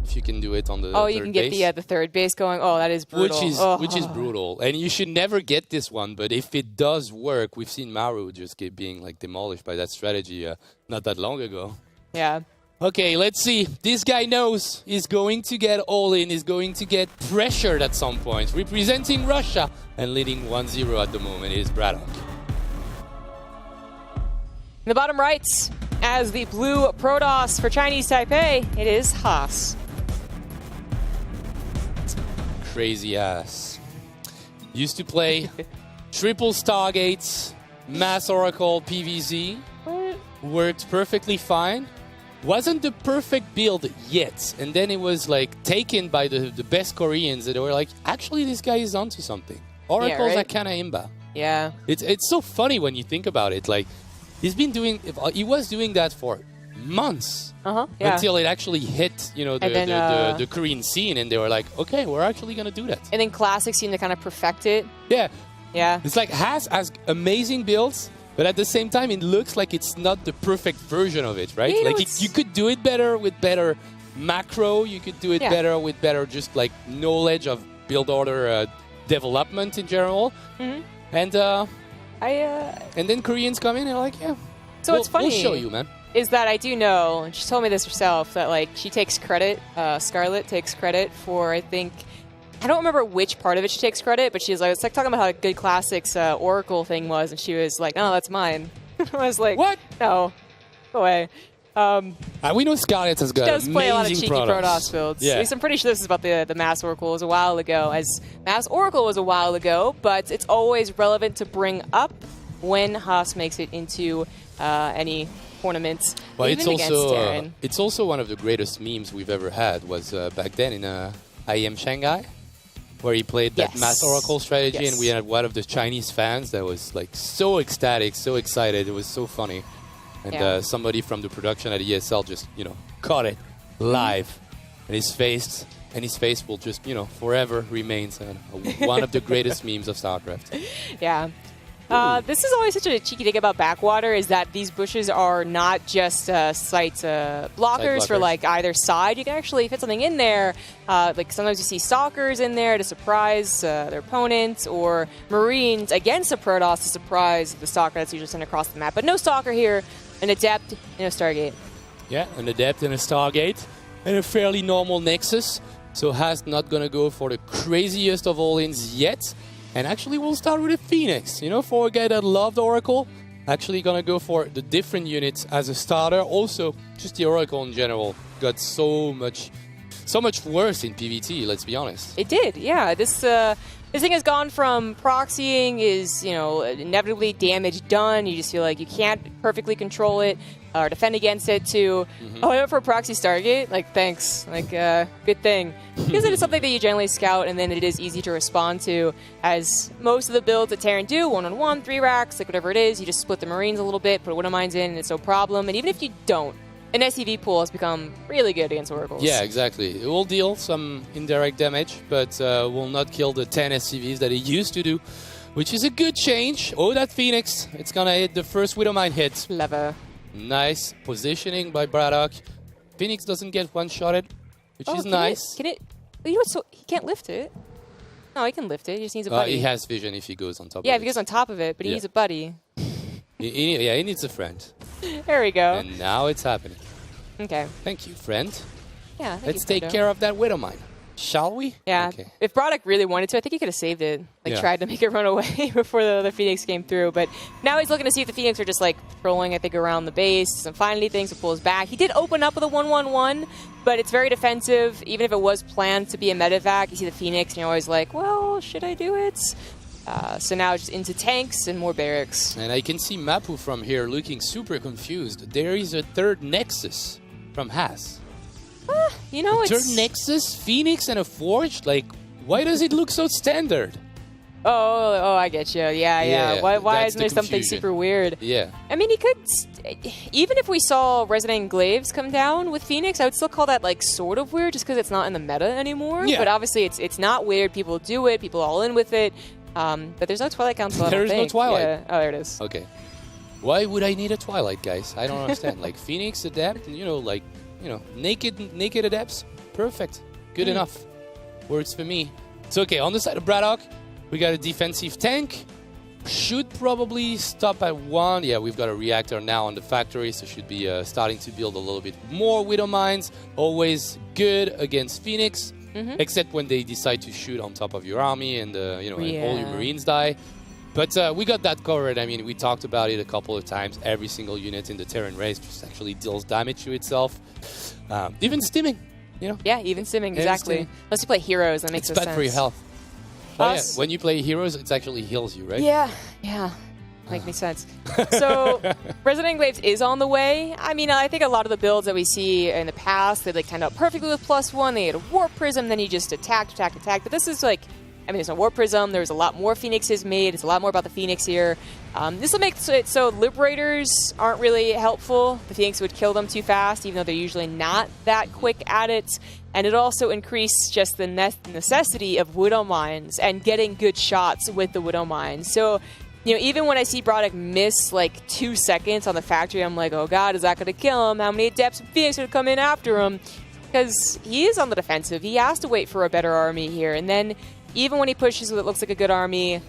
If you can do it on the you can get the third base going. Oh, that is brutal. Which is brutal, and you should never get this one. But if it does work, we've seen Maru just being like demolished by that strategy not that long ago. Yeah. Okay, let's see. This guy knows he's going to get all in. He's going to get pressured at some point. Representing Russia and leading 1-0 at the moment is Braddock. In the bottom right, as the blue Protoss for Chinese Taipei, it is Haas. Crazy ass. Used to play triple Stargates, Mass Oracle, PVZ. Worked perfectly fine. Wasn't the perfect build yet. And then it was like taken by the best Koreans that were like, actually this guy is onto something. Oracle's are kind of imba. Yeah. It's so funny when you think about it. Like, he was doing that for months until it actually hit, you know, the Korean scene, and they were like, okay, we're actually gonna do that. And then Classic seemed to kind of perfect it. Yeah. Yeah. It's like has amazing builds, but at the same time, it looks like it's not the perfect version of it, right? Yeah, like you could do it better with better macro. You could do it better with better just like knowledge of build order development in general. And then Koreans come in and are like, yeah. So it's funny. We'll show you, man. Is that I do know, and she told me this herself, that like she takes credit, Scarlett takes credit for, I think, I don't remember which part of it she takes credit, but she's like, it's like talking about how good Classics Oracle thing was, and she was like, oh, that's mine. I was like, what? No, go away. We know Scarlett has got she does play a lot of amazing cheeky products. Protoss builds. Yeah. At least I'm pretty sure this is about the Mass Oracle was a while ago, as Mass Oracle was a while ago, but it's always relevant to bring up when Haas makes it into any tournaments. Well, it's also one of the greatest memes we've ever had was back then in IEM Shanghai, where he played that Mass Oracle strategy, and we had one of the Chinese fans that was like so ecstatic, so excited. It was so funny. And somebody from the production at ESL just, caught it live. And his face will just, forever remains one of the greatest memes of StarCraft. Yeah. This is always such a cheeky thing about Backwater, is that these bushes are not just site blockers for like either side. You can actually fit something in there. Like sometimes you see Stalkers in there to surprise their opponents, or Marines against a Protoss to surprise the Stalker that's usually sent across the map. But no Stalker here, an Adept, and a Stargate. Yeah, an Adept and a Stargate, and a fairly normal Nexus. So Haas not going to go for the craziest of all-ins yet. And actually, we'll start with a Phoenix. For a guy that loved Oracle, actually gonna go for the different units as a starter. Also, just the Oracle in general got so much worse in PvT. Let's be honest. It did, yeah. This thing has gone from proxying is inevitably damage done. You just feel like you can't perfectly control it or defend against it, to oh, I went for a proxy Stargate. Like, thanks. Like, good thing. Because it is something that you generally scout, and then it is easy to respond to, as most of the builds that Terran do, 1-on-1, 3 racks, like whatever it is, you just split the Marines a little bit, put Widow Mines in, and it's no problem. And even if you don't, an SCV pool has become really good against Oracles. Yeah, exactly. It will deal some indirect damage, but will not kill the 10 SCVs that it used to do, which is a good change. Oh, that Phoenix. It's gonna hit the first Widow Mine hit. Clever. Nice positioning by Braddock. Phoenix doesn't get one-shotted, which is nice. Can it? So he can't lift it. No, he can lift it. He just needs a buddy. He has vision if he goes on top of it. Yeah, if he goes on top of it, but he needs a buddy. He needs a friend. There we go. And now it's happening. Okay. Thank you, friend. Yeah, Let's take care of that Widow Mine. Shall we? Yeah. Okay. If Braddock really wanted to, I think he could have saved it. Tried to make it run away before the Phoenix came through. But now he's looking to see if the Phoenix are just patrolling, I think, around the base. Some finally things to pull us back. He did open up with a 1-1-1, but it's very defensive. Even if it was planned to be a medevac, you see the Phoenix, and you're always like, well, should I do it? So now it's just into tanks and more barracks. And I can see Mapu from here looking super confused. There is a third Nexus from Haas. It's... Third Nexus, Phoenix, and a Forge? Why does it look so standard? Oh, I get you. Yeah. Why isn't there something super weird? Yeah. I mean, he could... Even if we saw Resident Glaives come down with Phoenix, I would still call that, sort of weird, just because it's not in the meta anymore. Yeah. But obviously, it's not weird. People do it. People are all in with it. But there's no Twilight Council, There's no Twilight. Yeah. Oh, there it is. Okay. Why would I need a Twilight, guys? I don't understand. Phoenix, Adept, naked Adepts. Perfect. Good enough. Works for me. So, okay, on the side of Braddock, we got a defensive tank. Should probably stop at 1. Yeah, we've got a reactor now on the factory, so should be starting to build a little bit more Widow Mines. Always good against Phoenix, except when they decide to shoot on top of your army and, and all your Marines die. But we got that covered. I mean, we talked about it a couple of times. Every single unit in the Terran race just actually deals damage to itself. Even stimming, Yeah, even stimming, exactly. Unless you play heroes, that makes sense. It's bad for your health. Oh, yeah. When you play heroes, it actually heals you, right? Yeah. Makes sense. So, Resident Glaives is on the way. I mean, I think a lot of the builds that we see in the past, they end up perfectly with +1. They had a Warp Prism, then you just attack. But this is there's no Warp Prism. There's a lot more Phoenixes made. It's a lot more about the Phoenix here. This will make it so Liberators aren't really helpful. The Phoenix would kill them too fast, even though they're usually not that quick at it. And it also increased just the necessity of Widow Mines and getting good shots with the Widow Mines. So, even when I see Braddock miss 2 seconds on the factory, I'm like, oh god, is that going to kill him? How many Adepts and Phoenix are going to come in after him? Because he is on the defensive. He has to wait for a better army here. And then even when he pushes what looks like a good army,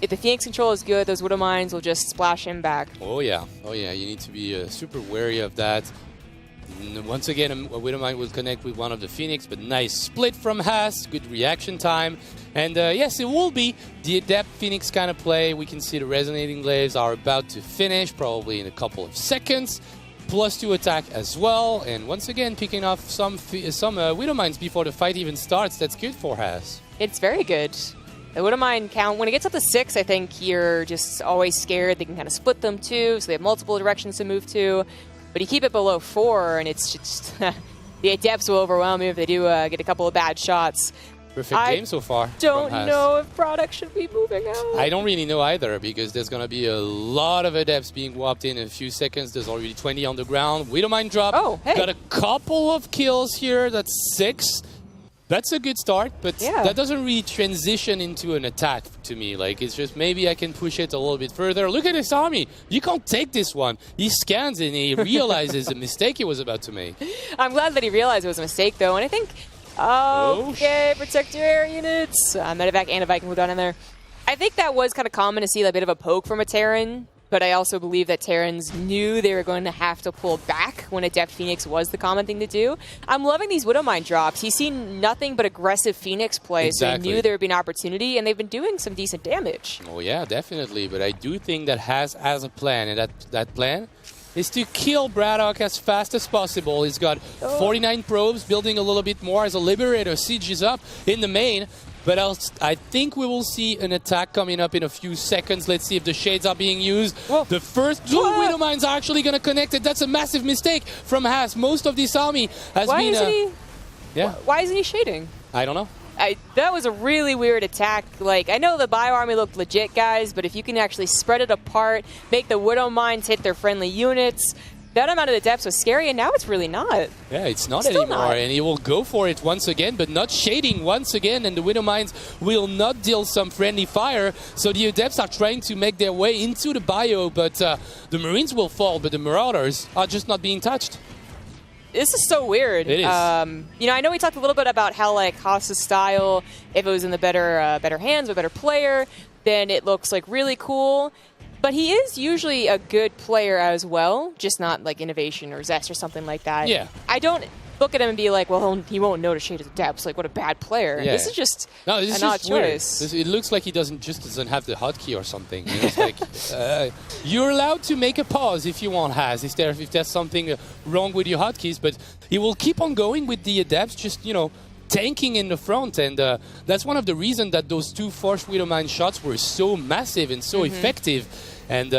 if the Phoenix control is good, those Widow Mines will just splash him back. Oh yeah, you need to be super wary of that. Once again, a Widow Mine will connect with one of the Phoenix, but nice split from Haas, good reaction time. And yes, it will be the Adept Phoenix kind of play. We can see the Resonating Glaives are about to finish, probably in a couple of seconds. +2 attack as well, and once again picking off some Widow Mines before the fight even starts. That's good for Haas. It's very good. The Widow Mine count, when it gets up to 6, I think you're just always scared. They can kind of split them too, so they have multiple directions to move to. But you keep it below 4, and it's just the Adepts will overwhelm you if they do get a couple of bad shots. Perfect game so far. Don't know if product should be moving out. I don't really know either, because there's going to be a lot of Adepts being whopped in a few seconds. There's already 20 on the ground. Widow Mine drop. Oh, hey. Got a couple of kills here. That's 6. That's a good start, but that doesn't really transition into an attack to me. Like, it's just maybe I can push it a little bit further. Look at this army. You can't take this one. He scans and he realizes the mistake he was about to make. I'm glad that he realized it was a mistake, though, and I think... Okay, protect your air units. Medevac and a Viking Udon in there. I think that was kind of common to see a bit of a poke from a Terran, but I also believe that Terrans knew they were going to have to pull back when Adept Phoenix was the common thing to do. I'm loving these Widow Mine drops. He's seen nothing but aggressive Phoenix play, so he knew there would be an opportunity, and they've been doing some decent damage. Oh yeah, definitely, but I do think that has a plan, and that plan is to kill Braddock as fast as possible. He's got 49 probes, building a little bit more as a Liberator sieges up in the main. But I think we will see an attack coming up in a few seconds. Let's see if the shades are being used. Whoa. The first 2 Widow Mines are actually going to connect it. That's a massive mistake from Haas. Most of this army has been... Why isn't he shading? I don't know. That was a really weird attack. Like, I know the Bio Army looked legit, guys, but if you can actually spread it apart, make the Widow Mines hit their friendly units, that amount of Adepts was scary, and now it's really not. Yeah, it's not anymore, not. And he will go for it once again, but not shading once again, and the Widow Mines will not deal some friendly fire, so the Adepts are trying to make their way into the Bio, but the Marines will fall, but the Marauders are just not being touched. This is so weird. It is. You know, I know we talked a little bit about how, like, Haas's style, if it was in the better hands, a better player, then it looks, like, really cool. But he is usually a good player as well, just not, like, Innovation or Zest or something like that. Yeah. I don't look at him and be like, well, he won't know to shade his Adepts. Like, what a bad player. Yeah. This is just this an odd is weird. choice. It looks like he doesn't have the hotkey or something. You know, it's like, you're allowed to make a pause if you want, Haas, if there's something wrong with your hotkeys, but he will keep on going with the Adepts, just, you know, tanking in the front, and that's one of the reasons that those 2 Force Widow Mine shots were so massive and so effective. And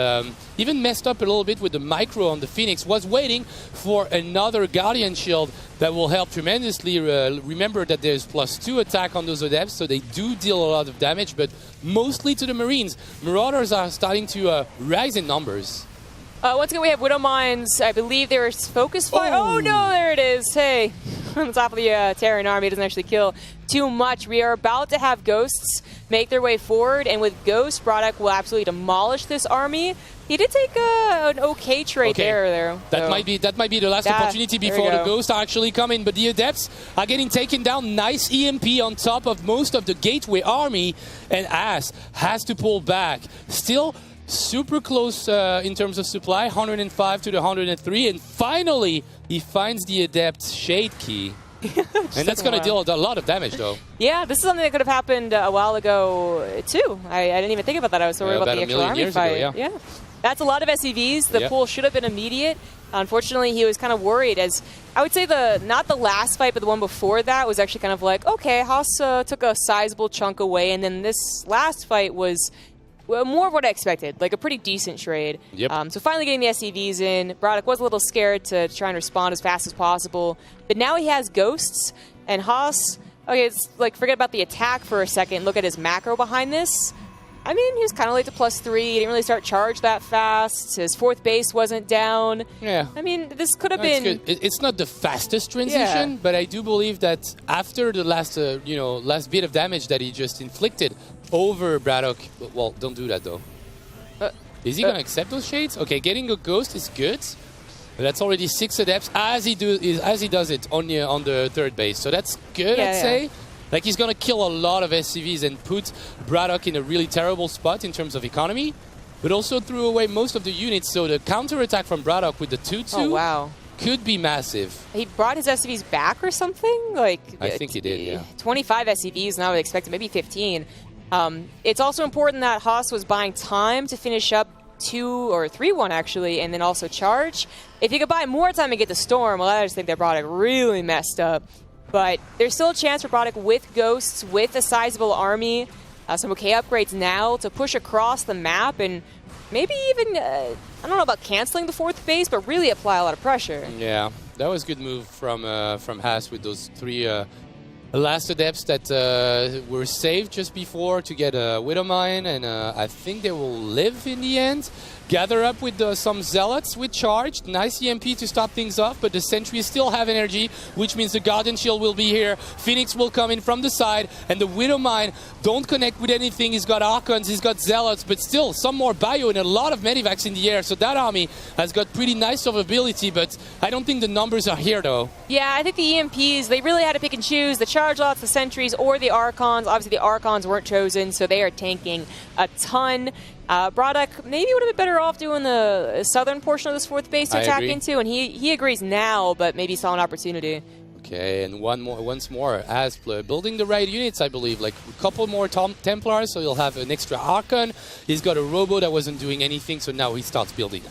even messed up a little bit with the micro on the Phoenix. Was waiting for another Guardian Shield that will help tremendously. Remember that there's +2 attack on those Adepts, so they do deal a lot of damage, but mostly to the Marines. Marauders are starting to rise in numbers. Once again, we have Widow Mines. I believe there is focus fire. Oh, no, there it is. Hey, on the top of the Terran army, it doesn't actually kill too much. We are about to have Ghosts make their way forward, and with Ghost, Braddock will absolutely demolish this army. He did take an okay trade there. That might be the last opportunity before the Ghosts are actually coming, but the Adepts are getting taken down. Nice EMP on top of most of the Gateway army, and Haas has to pull back. Still super close in terms of supply, 105 to the 103, and finally he finds the Adept Shade Key. And that's going to deal a lot of damage, though. Yeah, this is something that could have happened a while ago, too. I didn't even think about that. I was so worried about the actual army fight. Yeah. That's a lot of SCVs. The pull should have been immediate. Unfortunately, he was kind of worried, as I would say not the last fight, but the one before that was actually kind of like, okay, Haas took a sizable chunk away, and then this last fight was more of what I expected, like a pretty decent trade. Yep. So finally getting the SCVs in. Braddock was a little scared to try and respond as fast as possible. But now he has Ghosts, and Haas, okay, it's like, forget about the attack for a second. Look at his macro behind this. I mean, he was kind of late to +3. He didn't really start charge that fast. His 4th base wasn't down. Yeah. I mean, this could have been... It's not the fastest transition, but I do believe that after the last bit of damage that he just inflicted over Braddock... Well, don't do that, though. Is he going to accept those shades? Okay, getting a Ghost is good. But that's already 6 Adepts as he does it on the 3rd base. So that's good, I'd say. Like, he's going to kill a lot of SCVs and put Braddock in a really terrible spot in terms of economy, but also threw away most of the units. So the counterattack from Braddock with the 2-2 Oh, wow. could be massive. He brought his SCVs back or something? Like I think he did, yeah. 25 SCVs, now I would expect maybe 15. It's also important that Haas was buying time to finish up 2 or 3-1 actually, and then also charge. If he could buy more time and get the Storm, well, I just think that Braddock really messed up. But there's still a chance for Braddock with Ghosts, with a sizable army, some okay upgrades now to push across the map and maybe even, I don't know about canceling the 4th base, but really apply a lot of pressure. Yeah, that was a good move from Haas with those 3 last adepts that were saved just before to get a Widowmine, and I think they will live in the end. Gather up with some Zealots with charge. Nice EMP to stop things off, but the sentries still have energy, which means the Guardian Shield will be here. Phoenix will come in from the side, and the Widowmine don't connect with anything. He's got Archons, he's got Zealots, but still some more bio and a lot of Medivacs in the air. So that army has got pretty nice survivability, but I don't think the numbers are here though. Yeah, I think the EMPs, they really had to pick and choose the Charge Lots, the Sentries, or the Archons. Obviously the Archons weren't chosen, so they are tanking a ton. Braddock maybe would have been better off doing the southern portion of this 4th base to attack into, and he agrees now, but maybe saw an opportunity. Okay, and once more, as building the right units, I believe, like a couple more Templars, so he'll have an extra Archon. He's got a Robo that wasn't doing anything, so now he starts building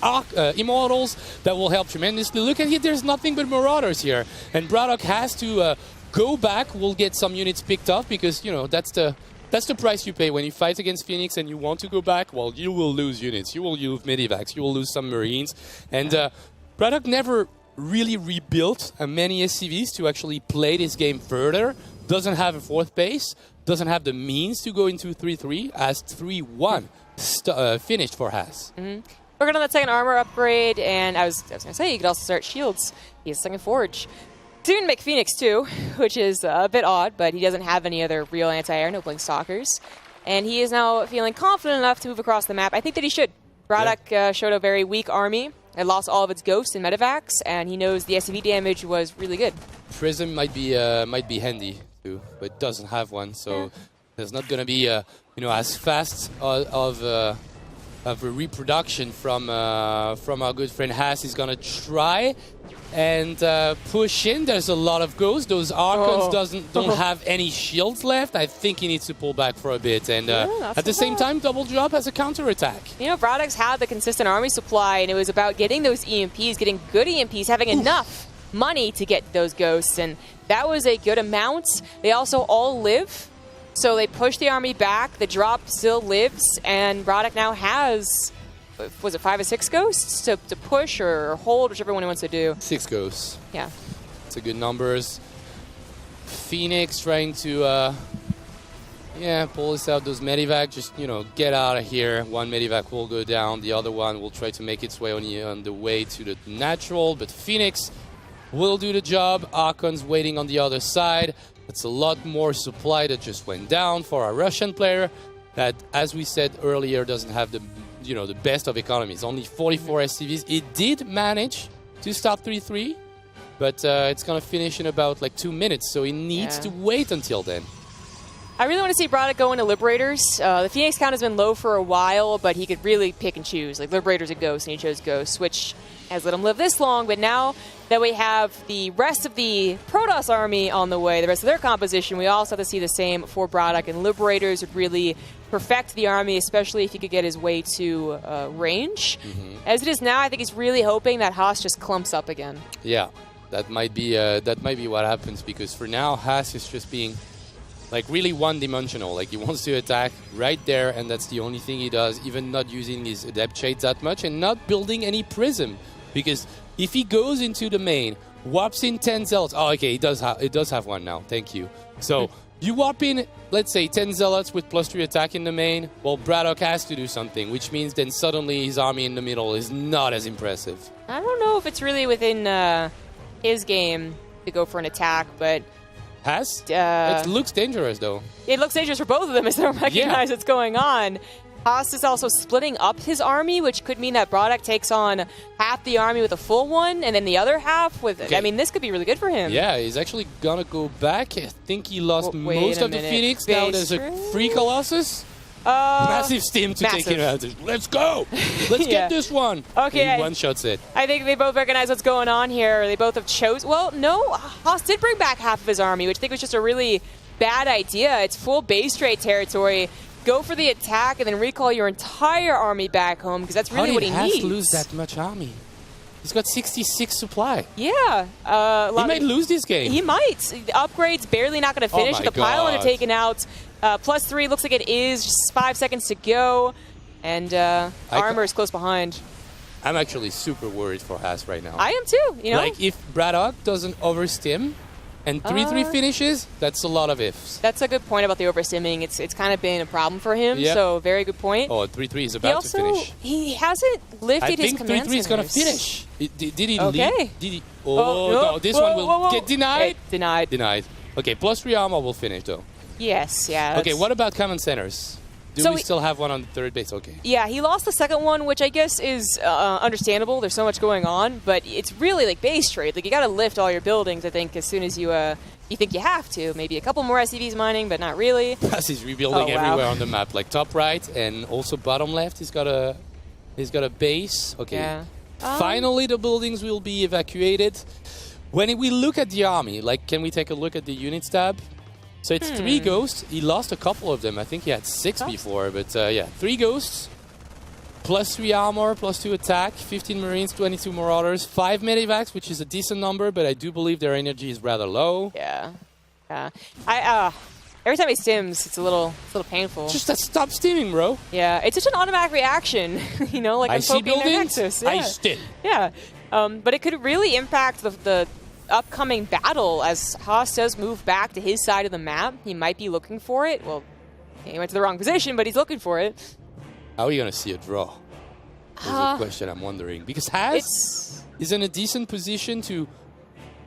Immortals that will help tremendously. Look at it, there's nothing but Marauders here, and Braddock has to go back. We'll get some units picked up because, you know, that's the price you pay when you fight against Phoenix and you want to go back. Well, you will lose units. You will lose Medivacs. You will lose some Marines. And Braddock never really rebuilt many SCVs to actually play this game further. Doesn't have a 4th base. Doesn't have the means to go into 3-3 as 3-1 finished for Haas. We're going on that 2nd armor upgrade, and I was going to say, you could also start shields. He has 2nd forge. Soon make Phoenix too, which is a bit odd, but he doesn't have any other real anti-air, no Blink Stalkers. And he is now feeling confident enough to move across the map. I think that he should. Braddock showed a very weak army. It lost all of its ghosts and Medivacs, and he knows the SCV damage was really good. Prism might be handy too, but doesn't have one, so there's not going to be as fast of a reproduction from our good friend Haas. He's going to try and push in. There's a lot of ghosts. Those Archons don't have any shields left. I think he needs to pull back for a bit. And at the same time, double drop as a counterattack. You know, Braddock's had the consistent army supply, and it was about getting those EMPs, getting good EMPs, having enough money to get those ghosts. And that was a good amount. They also all live. So they push the army back. The drop still lives. And Braddock now has, was it 5 or 6 ghosts to push or hold, whichever one he wants to do. 6 ghosts. Yeah. It's a good numbers. Phoenix trying to, pull this out. Those Medivac, just, get out of here. One Medivac will go down. The other one will try to make its way on the way to the natural. But Phoenix will do the job. Archon's waiting on the other side. It's a lot more supply that just went down for our Russian player that, as we said earlier, doesn't have the best of economies. Only 44 SCVs. It did manage to stop 3-3, but it's going to finish in about 2 minutes, so he needs to wait until then. I really want to see Braddock go into Liberators. The Phoenix count has been low for a while, but he could really pick and choose. Like Liberators and Ghosts, and he chose Ghosts, which has let him live this long. But now that we have the rest of the Protoss army on the way, the rest of their composition, we also have to see the same for Braddock. And Liberators would really perfect the army, especially if he could get his way to range. As it is now, I think he's really hoping that Haas just clumps up again. Yeah, that might be what happens, because for now, Haas is just being really one-dimensional. He wants to attack right there, and that's the only thing he does, even not using his Adept Shades that much and not building any Prism. Because if he goes into the main, warps in 10 Zealots... Oh, okay, it does have one now. Thank you. So you warp in, let's say, 10 Zealots with +3 attack in the main. Well, Braddock has to do something, which means then suddenly his army in the middle is not as impressive. I don't know if it's really within his game to go for an attack, but... It looks dangerous, though. It looks dangerous for both of them as they don't recognize what's going on. Haas is also splitting up his army, which could mean that Brodek takes on half the army with a full one, and then the other half with... Okay. I mean, this could be really good for him. Yeah, he's actually gonna go back. I think he lost Wait most a of the minute. Phoenix. Now there's a free Colossus. Massive stim to take him out. Let's go! Let's Yeah. get this one! Okay. He one-shots it. I think they both recognize what's going on here. They both have chose. Well, no, Haas did bring back half of his army, which I think was just a really bad idea. It's full base trade territory. Go for the attack and then recall your entire army back home, because that's really How what did he Haas needs. lose that much army? He's got 66 supply. Yeah. He might lose this game. He might. The upgrade's barely not going to finish. my The pylon are God. taken out. +3 looks like it is. Just 5 seconds to go. And armor is close behind. I'm actually super worried for Haas right now. I am too, you know? Like, if Braddock doesn't overstim and 3-3 finishes, that's a lot of ifs. That's a good point about the overstimming. It's kind of been a problem for him, Yep. so very good point. Oh, 3-3 is He about also, to finish. he hasn't lifted I his think command 3-3 is going to centers. finish. Did he Okay. lead? Did he? Oh, no, this one will get denied. Hey, denied. Denied. Okay, +3 armor will finish, though. Yes, yeah. Okay, that's- what about command centers? Do So we he- still have one on the third base? Okay. Yeah, he lost the second one, which I guess is understandable. There's so much going on, but it's really like base trade. Like, you got to lift all your buildings, I think, as soon as you think you have to. Maybe a couple more SCVs mining, but not really. Haas is rebuilding Oh, wow. everywhere on the map, like top right and also bottom left. He's got a base. Okay. Yeah. Finally, the buildings will be evacuated. When we look at the army, like, can we take a look at the units tab? So it's 3 ghosts. He lost a couple of them. I think he had 6 before, but yeah, 3 ghosts, +3 armor, +2 attack, 15 marines, 22 marauders, 5 medivacs, which is a decent number, but I do believe their energy is rather low. Yeah. Yeah. Every time he stims, it's a little painful. Just stop steaming, bro. Yeah, it's such an automatic reaction, you know, like I I'm see poking their buildings. nexus. I Yeah. stim. Yeah, but it could really impact the upcoming battle as Haas does move back to his side of the map. He might be looking for it. Well, he went to the wrong position, but he's looking for it. How are you going to see a draw? Is the question I'm wondering. Because Haas is in a decent position to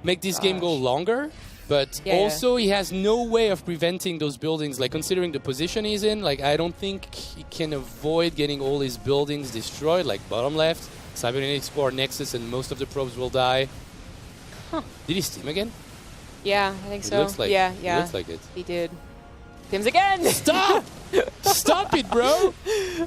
make this game go longer, but also he has no way of preventing those buildings. Like, considering the position he's in, like, I don't think he can avoid getting all his buildings destroyed, like bottom left, Cybernetics Core, Nexus, and most of the probes will die. Huh. Did he steam again? Yeah, I think so. It looks like yeah. It looks like it. He did. Stims again! Stop! Stop it, bro!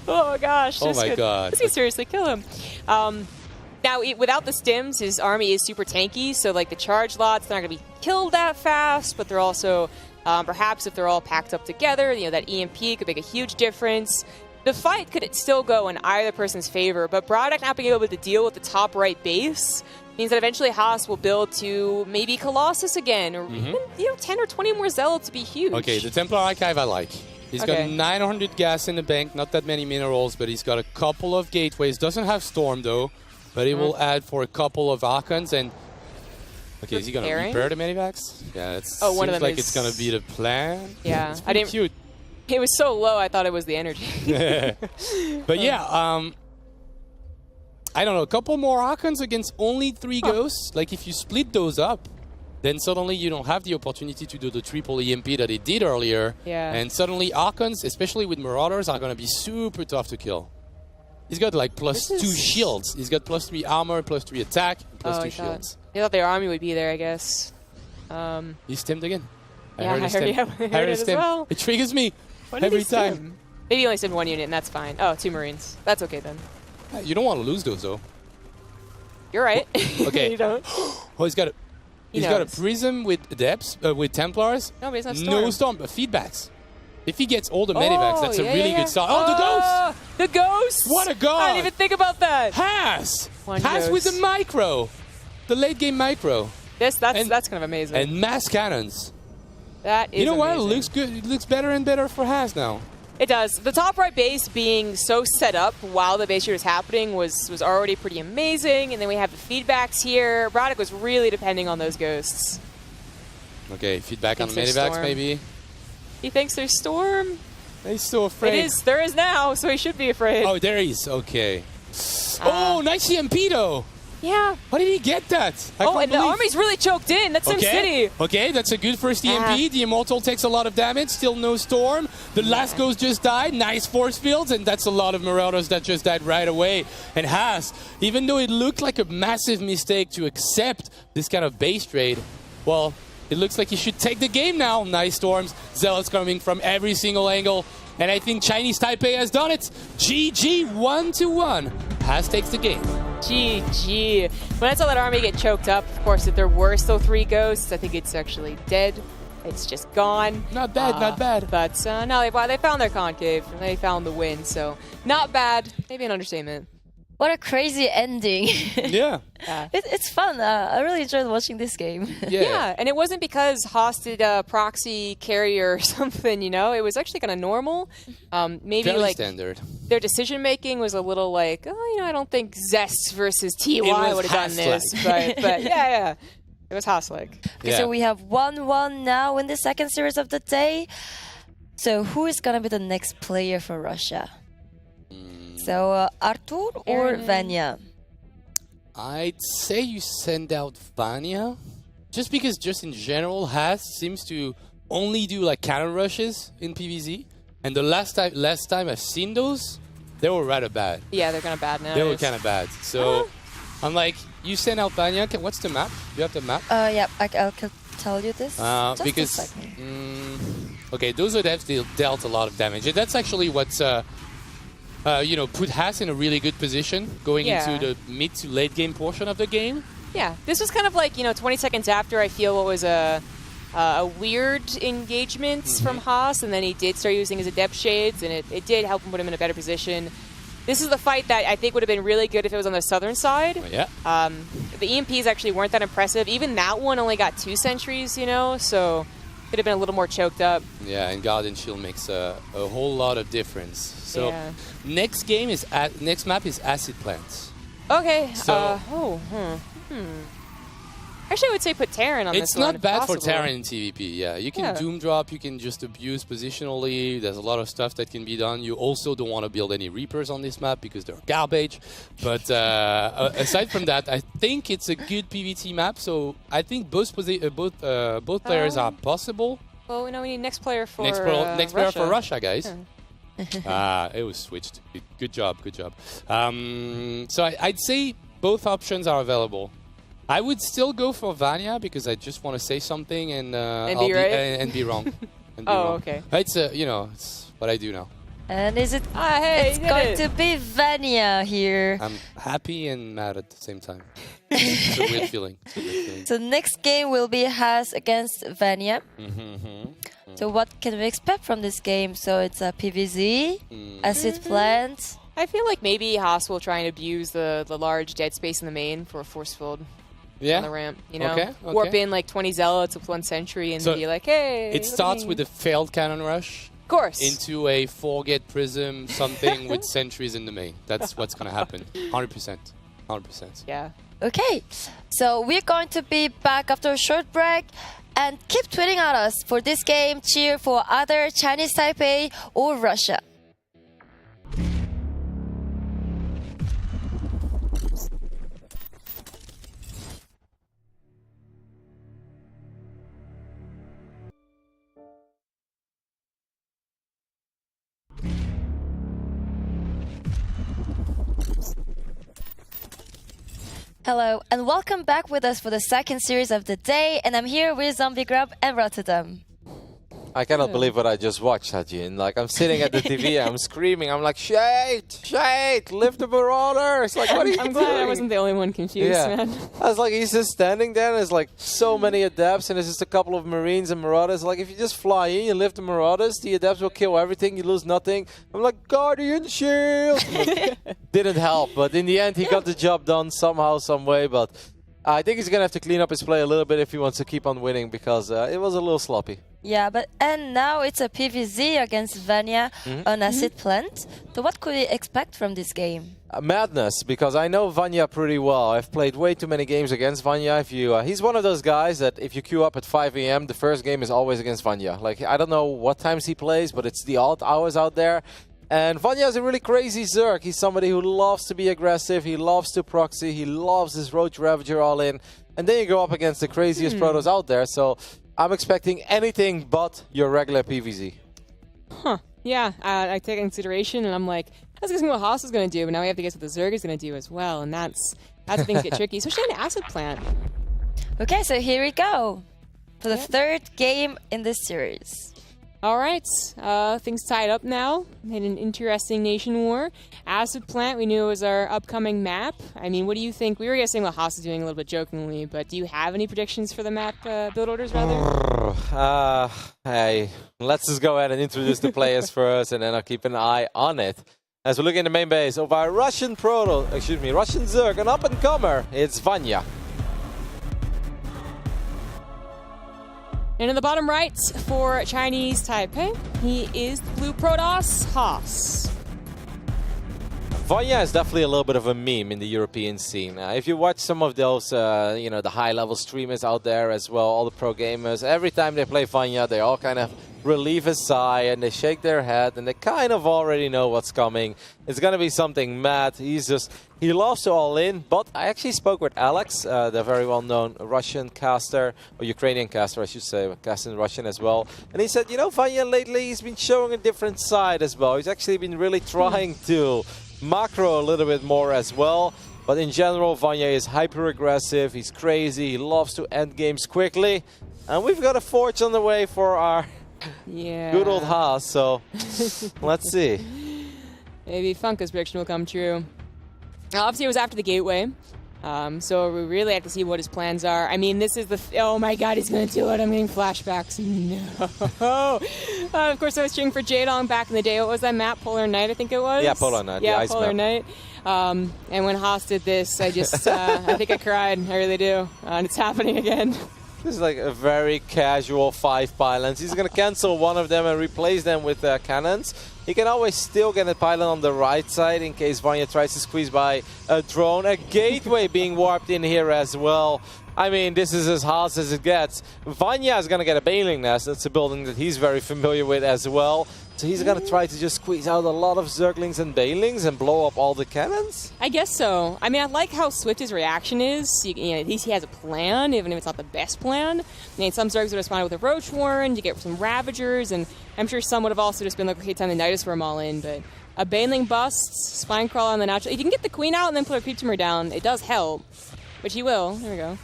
Oh gosh. Oh my God. This could seriously kill him. Now, without the stims, his army is super tanky, so like the charge lots, they're not going to be killed that fast, but they're also, perhaps if they're all packed up together, you know, that EMP could make a huge difference. The fight could still go in either person's favor, but Brodek not being able to deal with the top right base means that eventually Haas will build to maybe Colossus again, or even, 10 or 20 more Zealots to be huge. Okay, the Templar Archive I like. He's got Okay. 900 gas in the bank, not that many minerals, but he's got a couple of gateways. Doesn't have Storm, though, but he will add for a couple of Archons. And okay, is he going to Repairing? repair the medivacs? Yeah, it Oh, one of seems them like is- it's going to be the plan. Yeah, It's I pretty didn't- cute. It was so low, I thought it was the energy. But yeah, I don't know, a couple more Archons against only 3 ghosts. Like, if you split those up, then suddenly you don't have the opportunity to do the triple EMP that he did earlier. Yeah. And suddenly Archons, especially with Marauders, are going to be super tough to kill. He's got like +2 shields. He's got +3 armor, +3 attack, and +2 shields. I thought their army would be there, I guess. He stemmed again. Yeah, I heard it as well. It triggers me What did every he time. stim? Maybe he only stimmed 1 unit, and that's fine. Oh, 2 Marines. That's okay then. You don't want to lose those, though. You're right. Okay. You don't. Oh, he's got a... He He's got knows. a Prism with Adepts, with Templars. No, but he's not No Storm. Storm, but feedbacks. If he gets all the medivacs, that's a really good start. Oh, the Ghost! The Ghost! What a god! I didn't even think about that. Haas! One Haas with Ghost. the micro! The late game micro. That's kind of amazing. And mass cannons. That is You know what? It amazing. looks good. It looks better and better for Haas now. It does. The top right base being so set up while the base shoot was happening was already pretty amazing. And then we have the feedbacks here. Brodek was really depending on those ghosts. Okay, feedback on the Thinks there's medivacs Storm. maybe. He thinks there's Storm. He's so afraid. It is. There is now, so he should be afraid. Oh, there he is. Okay. Oh, nice EMP though. Yeah. How did he get that? I Oh, can't and the believe- army's really choked in. That's SimCity. Okay, that's a good first EMP. The Immortal takes a lot of damage, still no Storm. The last Ghost just died, nice force fields, and that's a lot of Marauders that just died right away. And Haas, even though it looked like a massive mistake to accept this kind of base trade, well, it looks like he should take the game now. Nice Storms, Zealots coming from every single angle. And I think Chinese Taipei has done it. GG, 1-1. Haas takes the game. GG. When I saw that army get choked up, of course, if there were still 3 ghosts, I think it's actually dead. It's just gone. Not bad, not bad. But no, they found their concave, and they found the win, so not bad. Maybe an understatement. What a crazy ending. Yeah. It's fun. I really enjoyed watching this game. Yeah, and it wasn't because Haas did a proxy carrier or something, you know? It was actually kind of normal. Maybe Fairly like standard. their decision making was a little like, oh, you know, I don't think Zest versus TY was would have done this. But yeah. It was Haas-like. Okay, so we have 1-1 now in the second series of the day. So who is going to be the next player for Russia? So Artur or Vanya? I'd say you send out Vanya, just because just in general Haas seems to only do like cannon rushes in PvZ, and the last time I've seen those, they were rather bad. Yeah, they're kind of bad now. They were kind of bad. So I'm like, you send out Vanya. What's the map? You have the map? Yeah, I'll tell you this. Just Because a second. okay, those devs dealt a lot of damage, and that's actually what's put Haas in a really good position going into the mid to late game portion of the game. Yeah, this was kind of like, 20 seconds after I feel what was a weird engagement from Haas, and then he did start using his Adept Shades, and it did help him put him in a better position. This is the fight that I think would have been really good if it was on the southern side. Oh, yeah. The EMPs actually weren't that impressive. Even that one only got 2 sentries, so could have been a little more choked up. Yeah, and Guardian Shield makes a whole lot of difference. So next map is Acid Plants. Okay. So Actually, I would say put Terran on this it's one. not if bad for possible. Terran in TVP. Yeah, you can Doom Drop, you can just abuse positionally. There's a lot of stuff that can be done. You also don't want to build any Reapers on this map because they're garbage. But aside from that, I think it's a good PvT map. So I think both players are possible. Well, we need next player for next player for Russia, guys. Yeah. It was switched. Good job. So I'd say both options are available. I would still go for Vanya because I just want to say something and be right? and be wrong. Okay. It's it's what I do now. And is it? Hey, it's going to be Vanya here. I'm happy and mad at the same time. It's a weird feeling. So next game will be Haas against Vanya. So what can we expect from this game? So it's a PvZ, Acid Plant. I feel like maybe Haas will try and abuse the large dead space in the main for a force field on the ramp. Okay. Warp in like 20 Zealots with 1 sentry and be like, hey. It starts with a failed cannon rush. Of course. Into a forget prism, something with sentries in the main. That's what's going to happen. 100%. 100%. Yeah. Okay, so we're going to be back after a short break. And keep tweeting at us for this game. Cheer for either Chinese Taipei or Russia. Hello, and welcome back with us for the second series of the day. And I'm here with Zombie Grub and Rotterdam. I cannot believe what I just watched, Hajin. Like, I'm sitting at the TV, I'm screaming, I'm like, Shade! Lift the Marauder! It's like, what are you I'm doing? glad I wasn't the only one confused, man. I was like, he's just standing there, and there's like so many Adepts, and there's just a couple of Marines and Marauders. Like, if you just fly in, you lift the Marauders, the Adepts will kill everything, you lose nothing. I'm like, Guardian Shield! Didn't help, but in the end, he got the job done somehow, some way, but I think he's going to have to clean up his play a little bit if he wants to keep on winning, because it was a little sloppy. Yeah, and now it's a PvZ against Vanya on Acid Plant. So what could we expect from this game? Madness, because I know Vanya pretty well. I've played way too many games against Vanya. He's one of those guys that if you queue up at 5 AM, the first game is always against Vanya. Like, I don't know what times he plays, but it's the odd hours out there. And Vanya is a really crazy Zerg. He's somebody who loves to be aggressive. He loves to proxy. He loves his Roach Ravager all in. And then you go up against the craziest Protoss out there. So I'm expecting anything but your regular PvZ. Huh. Yeah, I take into consideration, and I'm like, that's guessing what Haas is going to do, but now we have to guess what the Zerg is going to do as well, and that's where things get tricky, especially in the Acid Plant. Okay, so here we go for the third game in this series. All right, things tied up now in an interesting nation war. Acid Plant, we knew it was our upcoming map. I mean, what do you think? We were guessing what Haas is doing a little bit jokingly, but do you have any predictions for the map build orders, rather? Hey, let's just go ahead and introduce the players first, and then I'll keep an eye on it. As we look in the main base of our Russian Russian Zerg, an up-and-comer, it's Vanya. And in the bottom right for Chinese Taipei, he is the blue Protoss, Haas. Vanya is definitely a little bit of a meme in the European scene. If you watch some of those, the high-level streamers out there as well, all the pro gamers, every time they play Vanya, they all kind of relieve a sigh and they shake their head and they kind of already know what's coming. It's going to be something mad. He loves to all in, but I actually spoke with Alex, the very well-known Russian caster, or Ukrainian caster, I should say, casting Russian as well. And he said, Vanya lately, he's been showing a different side as well. He's actually been really trying to macro a little bit more as well. But in general, Vanya is hyper-aggressive, he's crazy, he loves to end games quickly. And we've got a Forge on the way for our good old Haas, so let's see. Maybe Funka's prediction will come true. Obviously, it was after the Gateway, so we really have to see what his plans are. I mean, this is oh my god, he's going to do it. I'm getting flashbacks. No. Of course, I was cheering for Jadong back in the day. What was that map? Polar Night, I think it was? Yeah, Polar Night. Yeah, the Polar Night. And when Haas did this, I just, I think I cried. I really do. And it's happening again. This is like a very casual 5 pylons. He's going to cancel one of them and replace them with cannons. He can always still get a pylon on the right side in case Vanya tries to squeeze by a drone. A gateway being warped in here as well. I mean, this is as hard as it gets. Vanya is going to get a Baneling Nest. That's a building that he's very familiar with as well. So he's going to try to just squeeze out a lot of Zerglings and Banelings and blow up all the cannons? I guess so. I mean, I like how swift his reaction is. At least he has a plan, even if it's not the best plan. I mean, some Zergs would respond with a Roach Warren to get some Ravagers, and I'm sure some would have also just been like, okay, time to Nidus Worm all in, but a Baneling busts, Spine Crawler on the natural. If you can get the Queen out and then put a Creep Tumor down, it does help, which he will. There we go.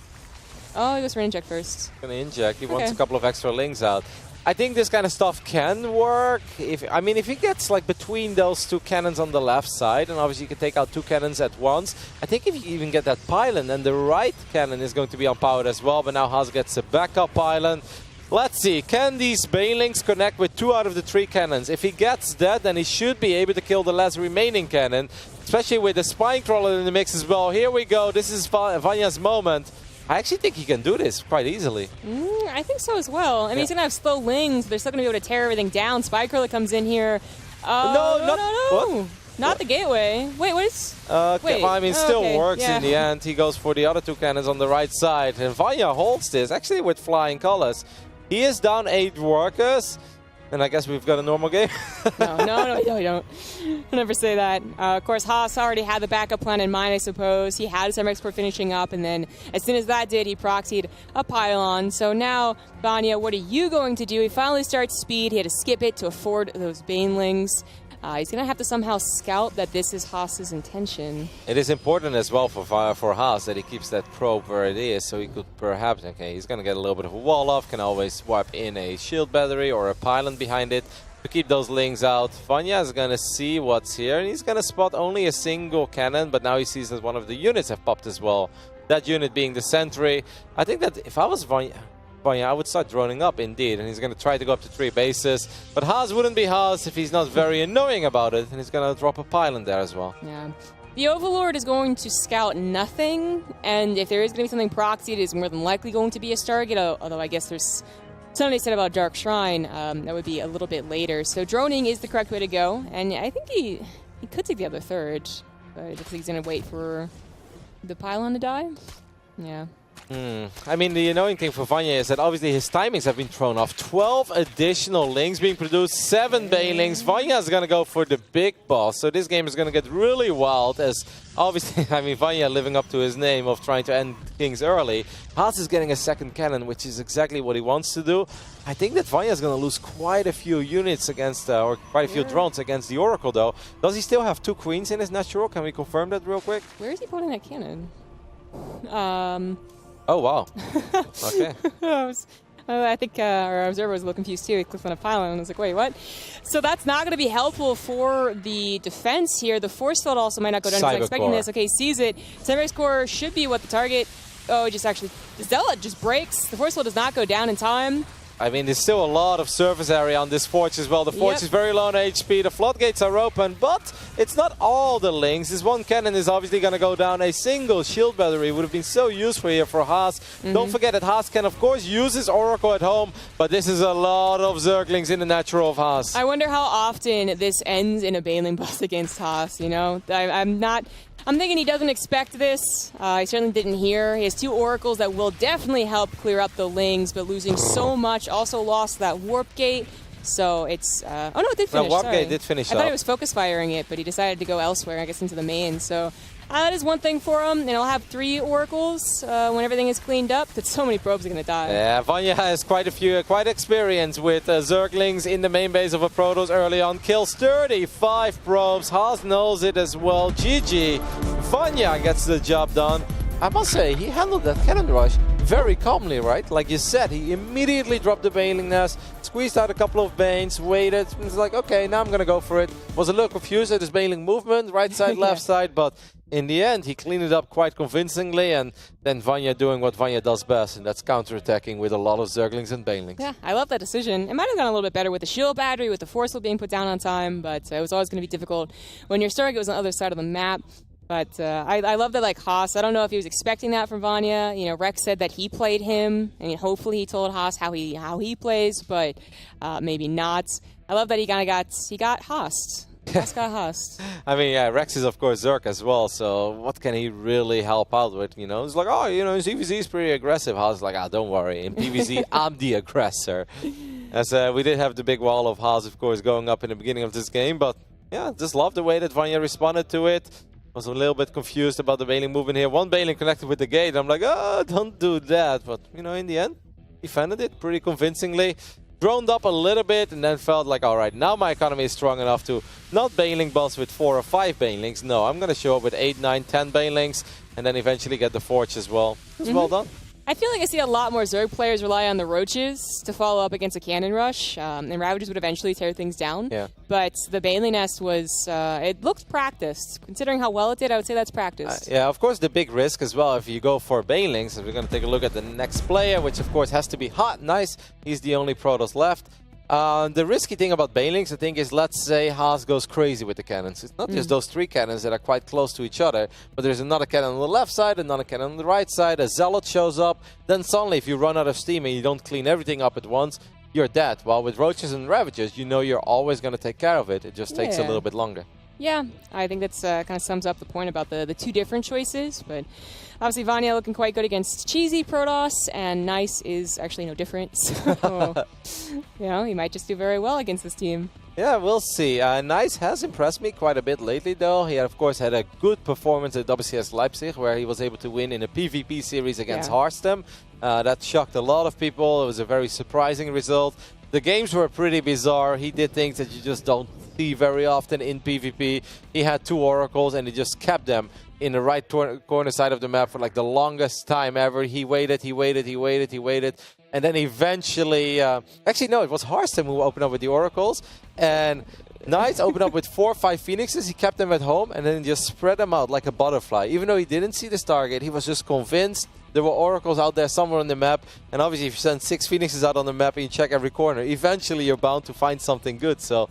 Oh, he goes for an inject first. Going to inject. He wants a couple of extra lings out. I think this kind of stuff can work. If he gets like between those 2 cannons on the left side, and obviously you can take out 2 cannons at once. I think if you even get that pylon, then the right cannon is going to be unpowered as well. But now Haas gets a backup pylon. Let's see, can these Banelings connect with 2 out of the 3 cannons? If he gets that, then he should be able to kill the last remaining cannon, especially with the Spine Crawler in the mix as well. Here we go. This is Vanya's moment. I actually think he can do this quite easily. I think so as well. I mean, he's going to have slow lings, but they're still going to be able to tear everything down. Spy Curler comes in here. No. Not the gateway. Wait, what is... wait. I mean, still works in the end. He goes for the other 2 cannons on the right side. And Vanya holds this, actually with flying colors. He is down 8 workers. And I guess we've got a normal game. No, we don't. I'll never say that. Of course, Haas already had the backup plan in mind, I suppose. He had some export finishing up, and then as soon as that did, he proxied a pylon. So now, Vanya, what are you going to do? He finally starts speed. He had to skip it to afford those Banelings. He's going to have to somehow scout that this is Haas's intention. It is important as well for Haas that he keeps that probe where it is, so he could perhaps, he's going to get a little bit of a wall off, can always wipe in a shield battery or a pylon behind it to keep those lings out. Vanya is going to see what's here, and he's going to spot only a single cannon, but now he sees that one of the units have popped as well. That unit being the sentry. I think that if I was Vanya, I would start droning up indeed, and he's going to try to go up to 3 bases. But Haas wouldn't be Haas if he's not very annoying about it, and he's going to drop a pylon there as well. Yeah. The Overlord is going to scout nothing, and if there is going to be something proxied, it is more than likely going to be a Stargate, although I guess there's something they said about Dark Shrine. That would be a little bit later. So droning is the correct way to go, and I think he could take the other third, but it looks like he's going to wait for the pylon to die. Yeah. I mean, the annoying thing for Vanya is that obviously his timings have been thrown off. 12 additional links being produced, 7 banelings. Vanya is going to go for the big boss. So this game is going to get really wild as obviously, I mean, Vanya living up to his name of trying to end kings early. Haas is getting a second cannon, which is exactly what he wants to do. I think that Vanya is going to lose quite a few units against, or quite a few drones against the Oracle, though. Does he still have 2 queens in his natural? Can we confirm that real quick? Where is he putting that cannon? Oh, wow. Okay. I think our observer was a little confused too. He clicked on a pylon and was like, wait, what? So that's not going to be helpful for the defense here. The force field also might not go down. He's expecting this. Okay, sees it. Cyber score should be what the target. Oh, it just actually, the Zealot just breaks. The force field does not go down in time. I mean, there's still a lot of surface area on this forge as well. The forge is very low on HP. The floodgates are open, but it's not all the links. This one cannon is obviously going to go down. A single shield battery would have been so useful here for Haas. Don't forget that Haas can, of course, use his Oracle at home, but this is a lot of Zerglings in the natural of Haas. I wonder how often this ends in a Baneling bust against Haas, you know? I'm thinking he doesn't expect this. He certainly didn't hear. He has 2 oracles that will definitely help clear up the lings, but losing so much. Also lost that warp gate. So it's... oh, no, it did finish. The warp gate did finish I thought he was focus firing it, but he decided to go elsewhere, I guess, into the main. So that is one thing for him. And he'll have 3 oracles when everything is cleaned up. But so many probes are going to die. Yeah, Vanya has quite experience with Zerglings in the main base of a Protoss early on. Kills 35 probes. Haas knows it as well. GG. Vanya gets the job done. I must say, he handled that cannon rush very calmly, right? Like you said, he immediately dropped the Baneling nest, squeezed out a couple of Banes, waited. It's like, okay, now I'm going to go for it. Was a little confused at his Baneling movement, right side, left side, but in the end, he cleaned it up quite convincingly, and then Vanya doing what Vanya does best, and that's counterattacking with a lot of Zerglings and Banelings. Yeah, I love that decision. It might have gone a little bit better with the shield battery, with the force field being put down on time, but it was always going to be difficult when your Stargate was on the other side of the map. But I love that, like, Haas, I don't know if he was expecting that from Vanya. You know, Rex said that he played him. I mean, hopefully he told Haas how he plays, but maybe not. I love that he got Haas. Haas got Haas. I mean, yeah, Rex is, of course, Zerg as well, so what can he really help out with, you know? It's like, oh, you know, his EVZ is pretty aggressive. Haas is like, don't worry. In PvZ, I'm the aggressor. As we did have the big wall of Haas, of course, going up in the beginning of this game, but, yeah, just love the way that Vanya responded to it. Was a little bit confused about the Baneling movement here. One Baneling connected with the gate. I'm like, oh, don't do that. But, you know, in the end, defended it pretty convincingly. Droned up a little bit and then felt like, all right, now my economy is strong enough to not Baneling bust with 4 or 5 Banelings. No, I'm going to show up with 8, 9, 10 Banelings and then eventually get the Forge as well. It was well done. I feel like I see a lot more Zerg players rely on the Roaches to follow up against a cannon rush, and Ravagers would eventually tear things down. Yeah. But the Baneling nest was, it looked practiced. Considering how well it did, I would say that's practiced. Yeah, of course, the big risk as well, if you go for Banelings, we're going to take a look at the next player, which of course has to be hot. Nice, he's the only Protoss left. The risky thing about Banelings, I think, is let's say Haas goes crazy with the cannons. It's not just those 3 cannons that are quite close to each other, but there's another cannon on the left side, another cannon on the right side, a Zealot shows up. Then suddenly, if you run out of steam and you don't clean everything up at once, you're dead. While with Roaches and Ravagers, you know you're always going to take care of it. It just takes a little bit longer. Yeah, I think that's kind of sums up the point about the 2 different choices, but obviously Vanya looking quite good against cheesy Protoss, and Nice is actually no different, so you know, he might just do very well against this team. Yeah, we'll see. Nice has impressed me quite a bit lately, though. He, of course, had a good performance at WCS Leipzig, where he was able to win in a PvP series against Harstem. That shocked a lot of people. It was a very surprising result. The games were pretty bizarre. He did things that you just don't see very often in PvP. He had 2 oracles, and he just kept them in the right corner side of the map for like the longest time ever. He waited, and then eventually... actually, no, it was Harstem who opened up with the oracles, and Nice opened up with 4 or 5 Phoenixes. He kept them at home, and then just spread them out like a butterfly. Even though he didn't see the Stargate, he was just convinced there were oracles out there somewhere on the map, and obviously if you send 6 Phoenixes out on the map and you check every corner, eventually you're bound to find something good. So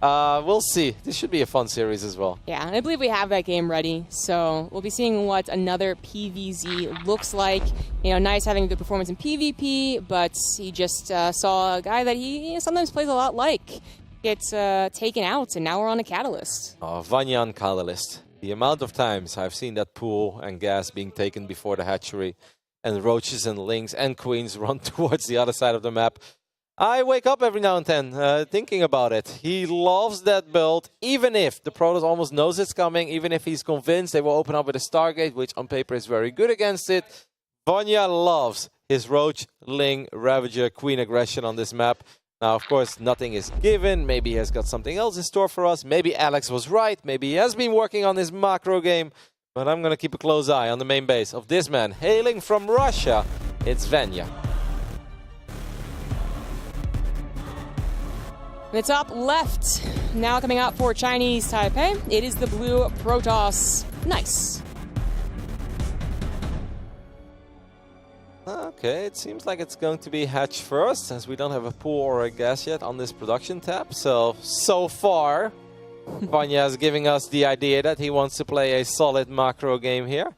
we'll see. This should be a fun series as well. Yeah, and I believe we have that game ready, so we'll be seeing what another PvZ looks like. You know, Nice having a good performance in PvP, but he just saw a guy that he sometimes plays a lot like gets taken out, and now we're on a Catalyst. Oh, Vanya on Catalyst. The amount of times I've seen that pool and gas being taken before the hatchery. and roaches and lings and queens run towards the other side of the map. I wake up every now and then thinking about it. He loves that build, even if the Protoss almost knows it's coming, even if he's convinced they will open up with a Stargate, which on paper is very good against it. Vanya loves his Roach, Ling, Ravager, Queen aggression on this map. Now, of course, nothing is given. Maybe he has got something else in store for us. Maybe Alex was right. Maybe he has been working on his macro game. But I'm going to keep a close eye on the main base of this man. Hailing from Russia, it's Vanya. The top left, now coming out for Chinese Taipei, it is the blue Protoss. Nice. Okay, it seems like it's going to be hatch first, as we don't have a pool or a gas yet on this production tab. So far, Vanya is giving us the idea that he wants to play a solid macro game here.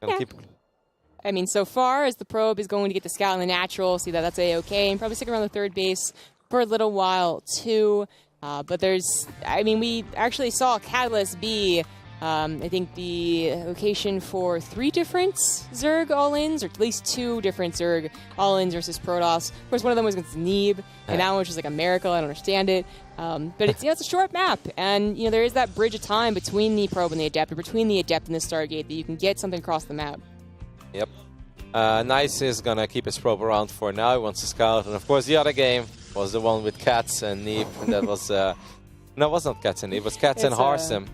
I mean, so far, as the probe is going to get the scout in the natural, see that that's A-okay, and probably stick around the third base for a little while, too. But there's, I mean, we actually saw Catalyst be, I think, the location for 3 different Zerg all-ins, or at least 2 different Zerg all-ins versus Protoss. Of course, one of them was against Neeb, and that one was just like a miracle. I don't understand it. But it's, it's a short map, and there is that bridge of time between the probe and the Adept, or between the Adept and the Stargate, that you can get something across the map. Yep. Nice is going to keep his probe around for now. He wants to scout. And of course, the other game was the one with Cats and Neeb. And that was... no, it was not Cats and Neeb. It was Cats and Harsim.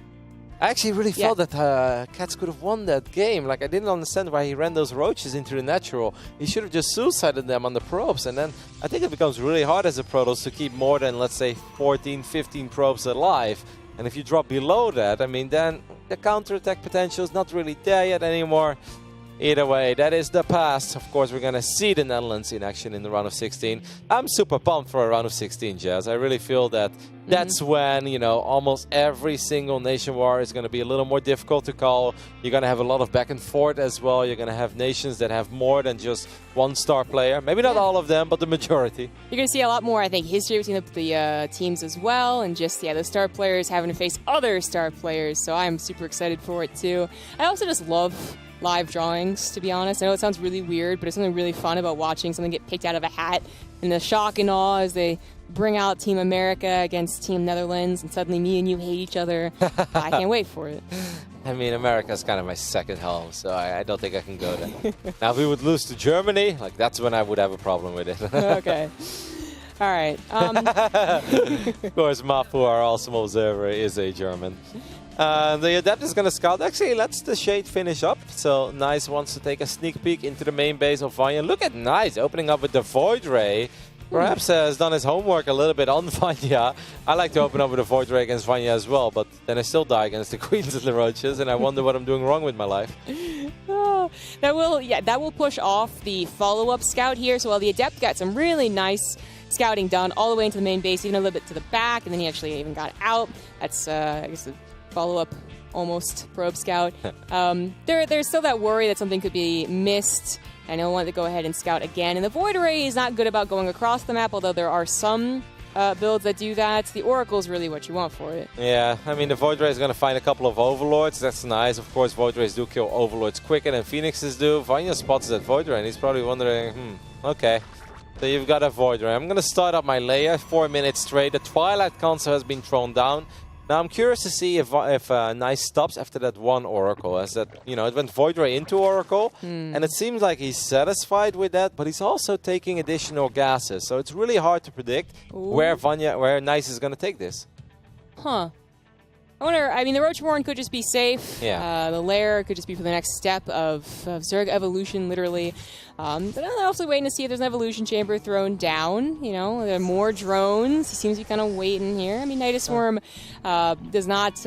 I actually really felt that Cats could have won that game. Like, I didn't understand why he ran those roaches into the natural. He should have just suicided them on the probes. And then I think it becomes really hard as a Protoss to keep more than, let's say, 14, 15 probes alive. And if you drop below that, I mean, then the counterattack potential is not really there yet anymore. Either way, that is the past. Of course, we're going to see the Netherlands in action in the round of 16. I'm super pumped for a round of 16, Jazz. I really feel that that's when, almost every single nation war is going to be a little more difficult to call. You're going to have a lot of back and forth as well. You're going to have nations that have more than just one star player. Maybe not all of them, but the majority. You're going to see a lot more, I think, history between the teams as well. And just, the star players having to face other star players. So I'm super excited for it, too. I also just love live drawings, to be honest. I know it sounds really weird, but it's something really fun about watching something get picked out of a hat and the shock and awe as they bring out Team America against Team Netherlands and suddenly me and you hate each other. I can't wait for it. I mean, America's kind of my second home, so I don't think I can go there. Now, if we would lose to Germany, that's when I would have a problem with it. Okay. All right. Of course, Mapu, our awesome observer, is a German. The Adept is going to scout. Actually, let's the Shade finish up. So Nice wants to take a sneak peek into the main base of Vanya. Look at Nice opening up with the Void Ray. Perhaps has done his homework a little bit on Vanya. I like to open up with a Void Ray against Vanya as well, but then I still die against the Queens and the Roaches, and I wonder what I'm doing wrong with my life. That will push off the follow-up scout here. So while the Adept got some really nice scouting done all the way into the main base, even a little bit to the back, and then he actually even got out. That's, I guess, the follow-up almost probe scout. There's still that worry that something could be missed. I know I want to go ahead and scout again. And the Void Array is not good about going across the map, although there are some builds that do that. The Oracle is really what you want for it. Yeah, I mean, the Void Ray is going to find a couple of Overlords. That's nice. Of course, Void Rays do kill Overlords quicker than Phoenixes do. Vanya spots that Void Ray, and he's probably wondering, okay. So you've got a Void Ray. I'm going to start up my layer 4 minutes straight. The Twilight console has been thrown down. Now I'm curious to see if Nice stops after that one Oracle, as that, it went Void Ray into Oracle, and it seems like he's satisfied with that, but he's also taking additional gases, so it's really hard to predict where Nice is going to take this. Huh. I wonder, I mean, the Roachborn could just be safe. Yeah. The lair could just be for the next step of Zerg evolution, literally. But I'm also waiting to see if there's an evolution chamber thrown down. There are more drones. He seems to be kind of waiting here. I mean, Nidus Swarm does not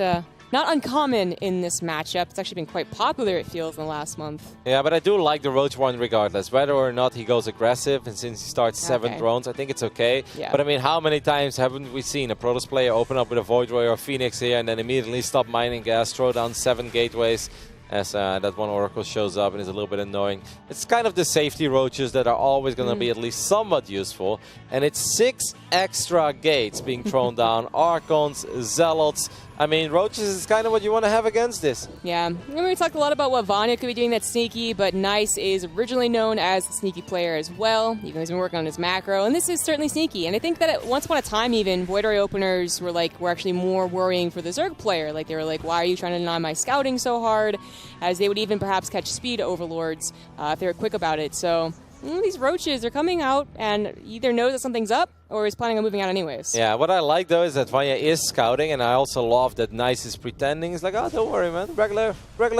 uncommon in this matchup. It's actually been quite popular, it feels, in the last month. Yeah, but I do like the Roach one regardless. Whether or not he goes aggressive, and since he starts 7 drones, I think it's okay. Yeah. But I mean, how many times haven't we seen a Protoss player open up with a Void Ray or Phoenix here and then immediately stop mining gas, throw down 7 gateways as that one Oracle shows up and is a little bit annoying. It's kind of the safety roaches that are always going to be at least somewhat useful. And it's 6 extra gates being thrown down. Archons, Zealots, I mean, roaches is kind of what you want to have against this. Yeah, we talked a lot about what Vanya could be doing that's sneaky, but Nice is originally known as the sneaky player as well, even though he's been working on his macro, and this is certainly sneaky. And I think that once upon a time, even Void Ray openers were actually more worrying for the Zerg player. Like, they were like, why are you trying to deny my scouting so hard? As they would even perhaps catch speed overlords if they were quick about it. So these roaches are coming out and either knows that something's up or is planning on moving out anyways. Yeah, what I like though is that Vanya is scouting, and I also love that Nice is pretending. He's like, oh, don't worry, man. Regular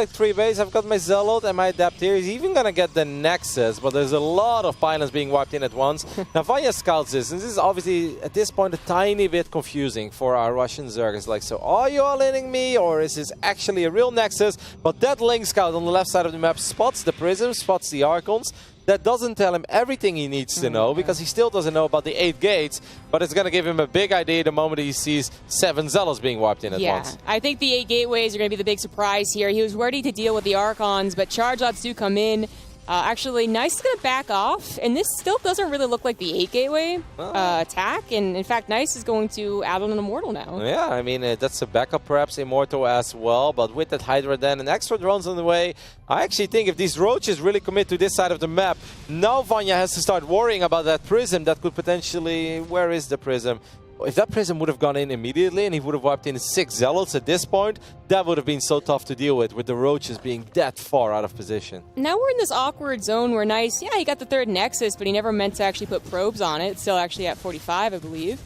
3 base. I've got my Zealot and my Adapt here. He's even gonna get the Nexus, but there's a lot of pylons being wiped in at once. Now Vanya scouts this, and this is obviously at this point a tiny bit confusing for our Russian Zerg. It's like, so are you all inning me, or is this actually a real Nexus? But that Link Scout on the left side of the map spots the Prism, spots the Archons. That doesn't tell him everything he needs to know, because he still doesn't know about the 8 gates, but it's going to give him a big idea the moment he sees 7 Zealots being wiped in at once. I think the 8 gateways are going to be the big surprise here. He was ready to deal with the Archons, but charge outs do come in. Actually, Nice is going to back off, and this still doesn't really look like the 8 gateway attack, and in fact, Nice is going to add on an Immortal now. Yeah, I mean, that's a backup, perhaps Immortal as well, but with that Hydra then and extra drones on the way, I actually think if these roaches really commit to this side of the map, now Vanya has to start worrying about that Prism that could potentially... Where is the Prism? If that Prism would have gone in immediately and he would have wiped in 6 Zealots at this point, that would have been so tough to deal with the roaches being that far out of position. Now we're in this awkward zone where Nice, yeah, he got the 3rd Nexus, but he never meant to actually put probes on it. It's still actually at 45, I believe.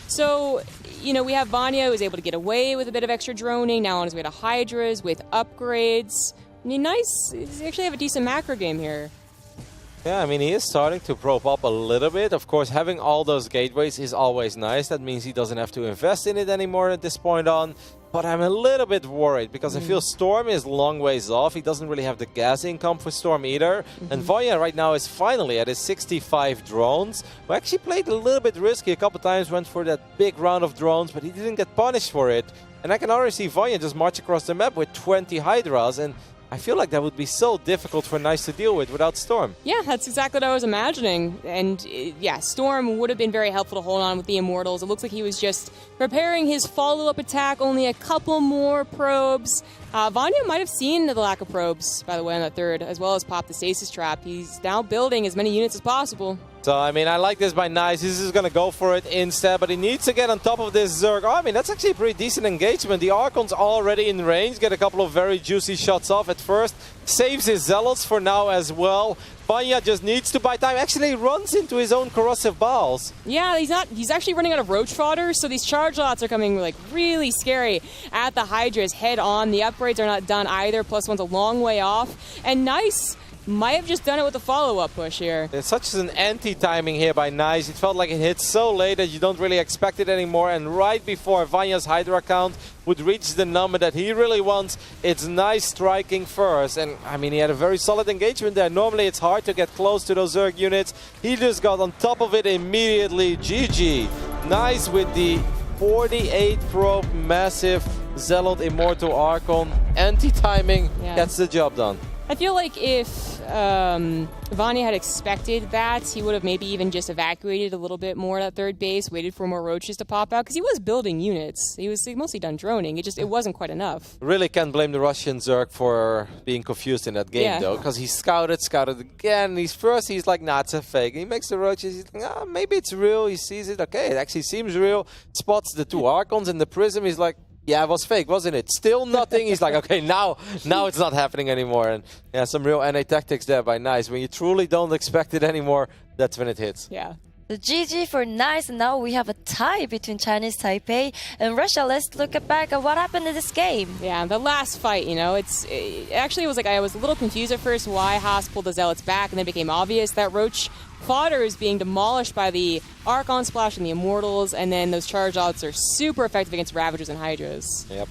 So, we have Vanya who was able to get away with a bit of extra droning, now on his way to Hydras with upgrades. I mean, Nice, he actually have a decent macro game here. Yeah, I mean, he is starting to probe up a little bit. Of course, having all those gateways is always nice. That means he doesn't have to invest in it anymore at this point on. But I'm a little bit worried because I feel Storm is long ways off. He doesn't really have the gas income for Storm either. And Vanya right now is finally at his 65 drones. We actually played a little bit risky a couple times, went for that big round of drones, but he didn't get punished for it. And I can already see Vanya just march across the map with 20 Hydras, and I feel like that would be so difficult for Nice to deal with without Storm. Yeah, that's exactly what I was imagining. And yeah, Storm would have been very helpful to hold on with the Immortals. It looks like he was just preparing his follow-up attack, only a couple more probes. Vanya might have seen the lack of probes, by the way, on the 3rd, as well as pop the Stasis Trap. He's now building as many units as possible. So, I mean, I like this by Nice. He's just going to go for it instead, but he needs to get on top of this Zerg. Oh, I mean, that's actually a pretty decent engagement. The Archon's already in range, get a couple of very juicy shots off at first. Saves his Zealots for now as well. Vanya just needs to buy time. Actually, runs into his own corrosive balls. Yeah, he's actually running out of roach fodder, so these charge lots are coming really scary at the Hydras head on. The upgrades are not done either, plus one's a long way off. And Nice might have just done it with a follow-up push here. It's such an anti-timing here by Nice. It felt like it hit so late that you don't really expect it anymore. And right before Vanya's Hydra count would reach the number that he really wants, it's Nice striking first. And, I mean, he had a very solid engagement there. Normally, it's hard to get close to those Zerg units. He just got on top of it immediately. GG. Nice with the 48 probe, massive Zealot Immortal Archon. Anti-timing gets the job done. I feel like if Vanya had expected that, he would have maybe even just evacuated a little bit more at that 3rd base, waited for more roaches to pop out, because he was building units. He was mostly done droning. It wasn't quite enough. Really can't blame the Russian Zerg for being confused in that game, though, because he scouted again. He's like, nah, it's a fake. He makes the roaches, he's like, ah, maybe it's real. He sees it, okay, it actually seems real. Spots the 2 Archons and the Prism. He's like, yeah, it was fake, wasn't it? Still nothing. He's like, okay, now it's not happening anymore. And yeah, some real NA tactics there by Nice. When you truly don't expect it anymore, that's when it hits. Yeah. The GG for Nice, and now we have a tie between Chinese Taipei and Russia. Let's look back at what happened in this game. Yeah, the last fight, actually it was like I was a little confused at first why Haas pulled the Zealots back, and then it became obvious that Roach fodder is being demolished by the Archon Splash and the Immortals, and then those charge outs are super effective against Ravagers and Hydras. Yep.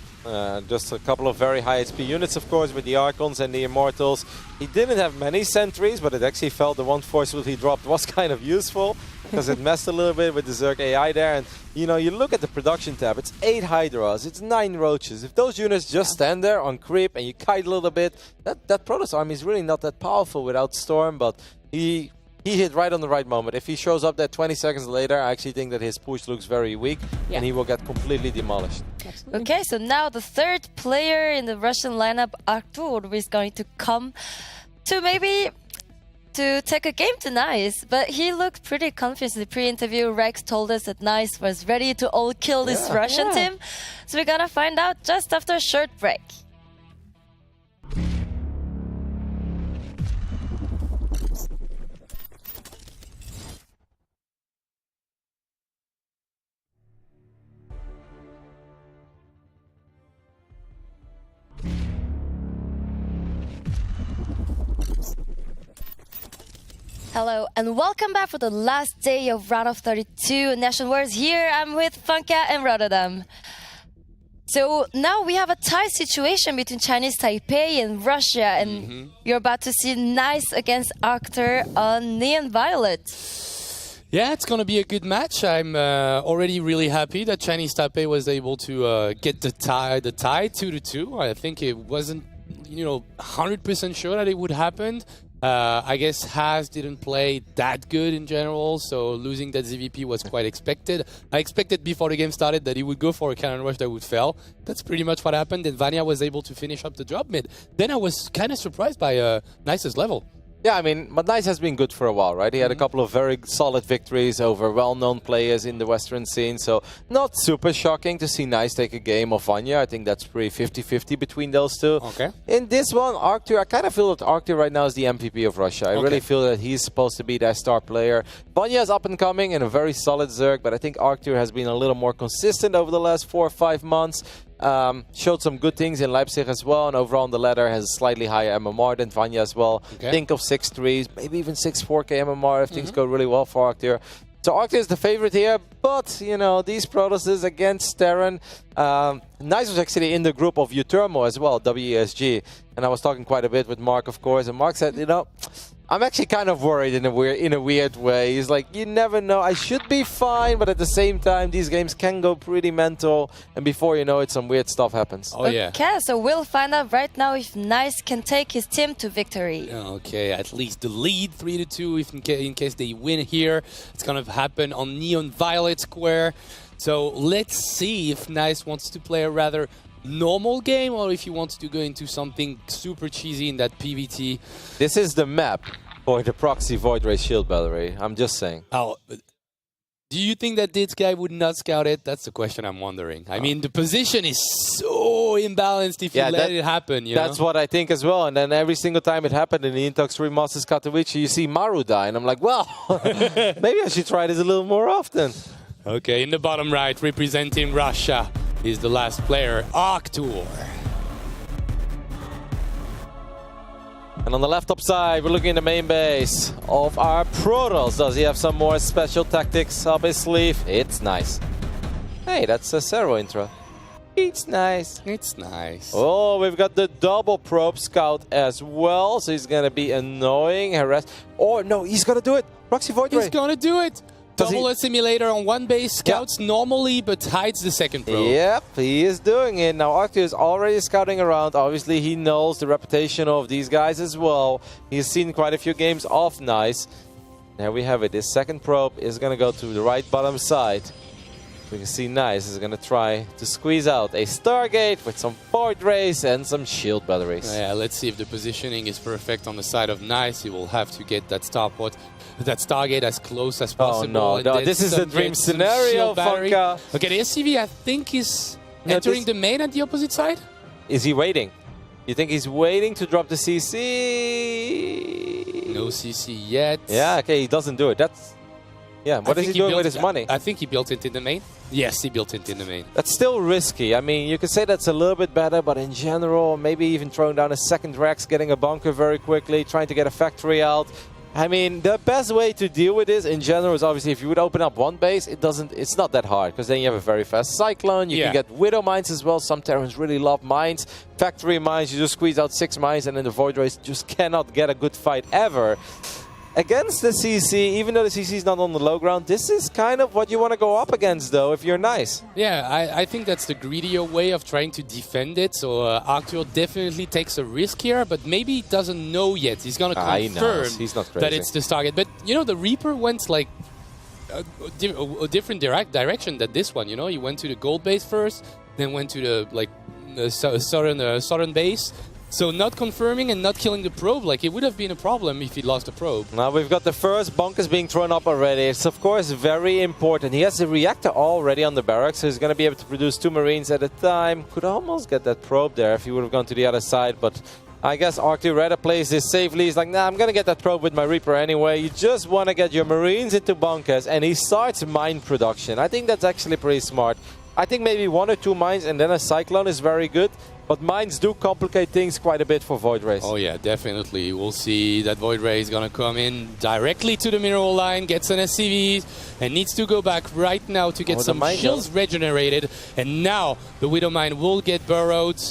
Just a couple of very high HP units, of course, with the Archons and the Immortals. He didn't have many sentries, but it actually felt the one force he dropped was kind of useful, because it messed a little bit with the Zerg AI there. And, you look at the production tab, it's 8 Hydras, it's 9 Roaches. If those units just stand there on creep and you kite a little bit, that Protoss army is really not that powerful without Storm, but he he hit right on the right moment. If he shows up there 20 seconds later, I actually think that his push looks very weak, and he will get completely demolished. Absolutely. Okay, so now the third player in the Russian lineup, Artur, is going to come to maybe to take a game to Nice, but he looked pretty confident in the pre-interview. Rex told us that Nice was ready to all kill this Russian team, so we're gonna find out just after a short break. Hello and welcome back for the last day of round of 32 NationWars. Here I'm with Funka and Rotterdam. So now we have a tie situation between Chinese Taipei and Russia, and you're about to see Nice against Arctur on Neon Violet. Yeah, it's going to be a good match. I'm already really happy that Chinese Taipei was able to get the tie 2-2. I think it wasn't, 100% sure that it would happen. I guess Haas didn't play that good in general, so losing that ZVP was quite expected. I expected before the game started that he would go for a cannon rush that would fail. That's pretty much what happened, and Vanya was able to finish up the job mid. Then I was kind of surprised by Nice's level. Yeah, I mean, but Nice has been good for a while, right? He had a couple of very solid victories over well-known players in the Western scene, so not super shocking to see Nice take a game of Vanya. I think that's pretty 50-50 between those two. Okay. In this one, Arctur, I kind of feel that Arctur right now is the MVP of Russia. I really feel that he's supposed to be their star player. Vanya is up and coming and a very solid Zerg, but I think Arctur has been a little more consistent over the last 4 or 5 months. Showed some good things in Leipzig as well, and overall on the ladder has a slightly higher MMR than Vanya as well. Think of 6-3s, maybe even 6-4k MMR if things go really well for Arctur. So Arctur is the favorite here, but, these Protoses against Terran. Nice was actually in the group of Utermo as well, WESG, and I was talking quite a bit with Mark, of course, and Mark said, I'm actually kind of worried in a weird way. He's like, you never know. I should be fine, but at the same time, these games can go pretty mental, and before you know it, some weird stuff happens. Oh, yeah. Okay, so we'll find out right now if Nice can take his team to victory. Okay, at least the lead 3-2 if in case they win here. It's going to happen on Neon Violet Square. So let's see if Nice wants to play a rather normal game or if he wants to go into something super cheesy in that PvT. This is the map for the proxy Void Ray Shield battery. I'm just saying. Oh, do you think that this guy would not scout it? That's the question I'm wondering. I mean, the position is so imbalanced if you let it happen. That's what I think as well. And then every single time it happened in the Intox 3 Masters Katowice, you see Maru die. And I'm like, well, maybe I should try this a little more often. Okay, in the bottom right, representing Russia, is the last player, Arctur. And on the left top side, we're looking at the main base of our Protoss. Does he have some more special tactics up his sleeve? It's nice. Hey, that's a Zero intro. It's nice. It's nice. Oh, we've got the double probe scout as well. So he's going to be annoying, harass. Oh, no, he's going to do it. Proxy Void Ray. He's going to do it. Double assimilator on one base, scouts normally, but hides the second probe. Yep, he is doing it. Now, Arctur is already scouting around. Obviously, he knows the reputation of these guys as well. He's seen quite a few games off Nice. There we have it. This second probe is going to go to the right bottom side. We can see Nice is going to try to squeeze out a Stargate with some Void Rays and some shield batteries. Yeah, let's see if the positioning is perfect on the side of Nice. He will have to get that Stargate as close as possible. Oh no, this is the dream scenario, Funka. Okay, the SCV I think is entering the main at the opposite side. Is he waiting? You think he's waiting to drop the CC? No CC yet. Yeah, okay, he doesn't do it. What is he doing with his money? I think he built it in the main. Yes, he built it in the main. That's still risky. I mean, you could say that's a little bit better, but in general, maybe even throwing down a second Rex, getting a bunker very quickly, trying to get a factory out. I mean, the best way to deal with this in general is obviously if you would open up one base, it's not that hard because then you have a very fast Cyclone. You can get Widow Mines as well. Some Terrans really love mines. Factory mines, you just squeeze out 6 mines and then the Void Rays just cannot get a good fight ever. against the CC, even though the CC is not on the low ground, this is kind of what you want to go up against, though, if you're nice. Yeah, I think that's the greedier way of trying to defend it. So Arthur definitely takes a risk here, but maybe he doesn't know yet. He's going to confirm He's not crazy. that it's this target. But, you know, the Reaper went like a different direction than this one, you know? He went to the gold base first, then went to the southern base. So not confirming and not killing the probe, like it would have been a problem if he lost the probe. Now we've got the first bunkers being thrown up already. It's of course very important. He has the reactor already on the barracks, so he's going to be able to produce 2 Marines at a time. Could almost get that probe there if he would have gone to the other side, but I guess Arctic rather plays this safely. He's like, nah, I'm going to get that probe with my Reaper anyway. You just want to get your Marines into bunkers, and he starts mine production. I think that's actually pretty smart. I think maybe 1 or 2 mines and then a Cyclone is very good. But mines do complicate things quite a bit for Void Rays. Oh yeah, definitely. We'll see that Void Ray is going to come in directly to the mineral line, gets an SCV, and needs to go back right now to get some shields regenerated. And now the Widow Mine will get burrowed.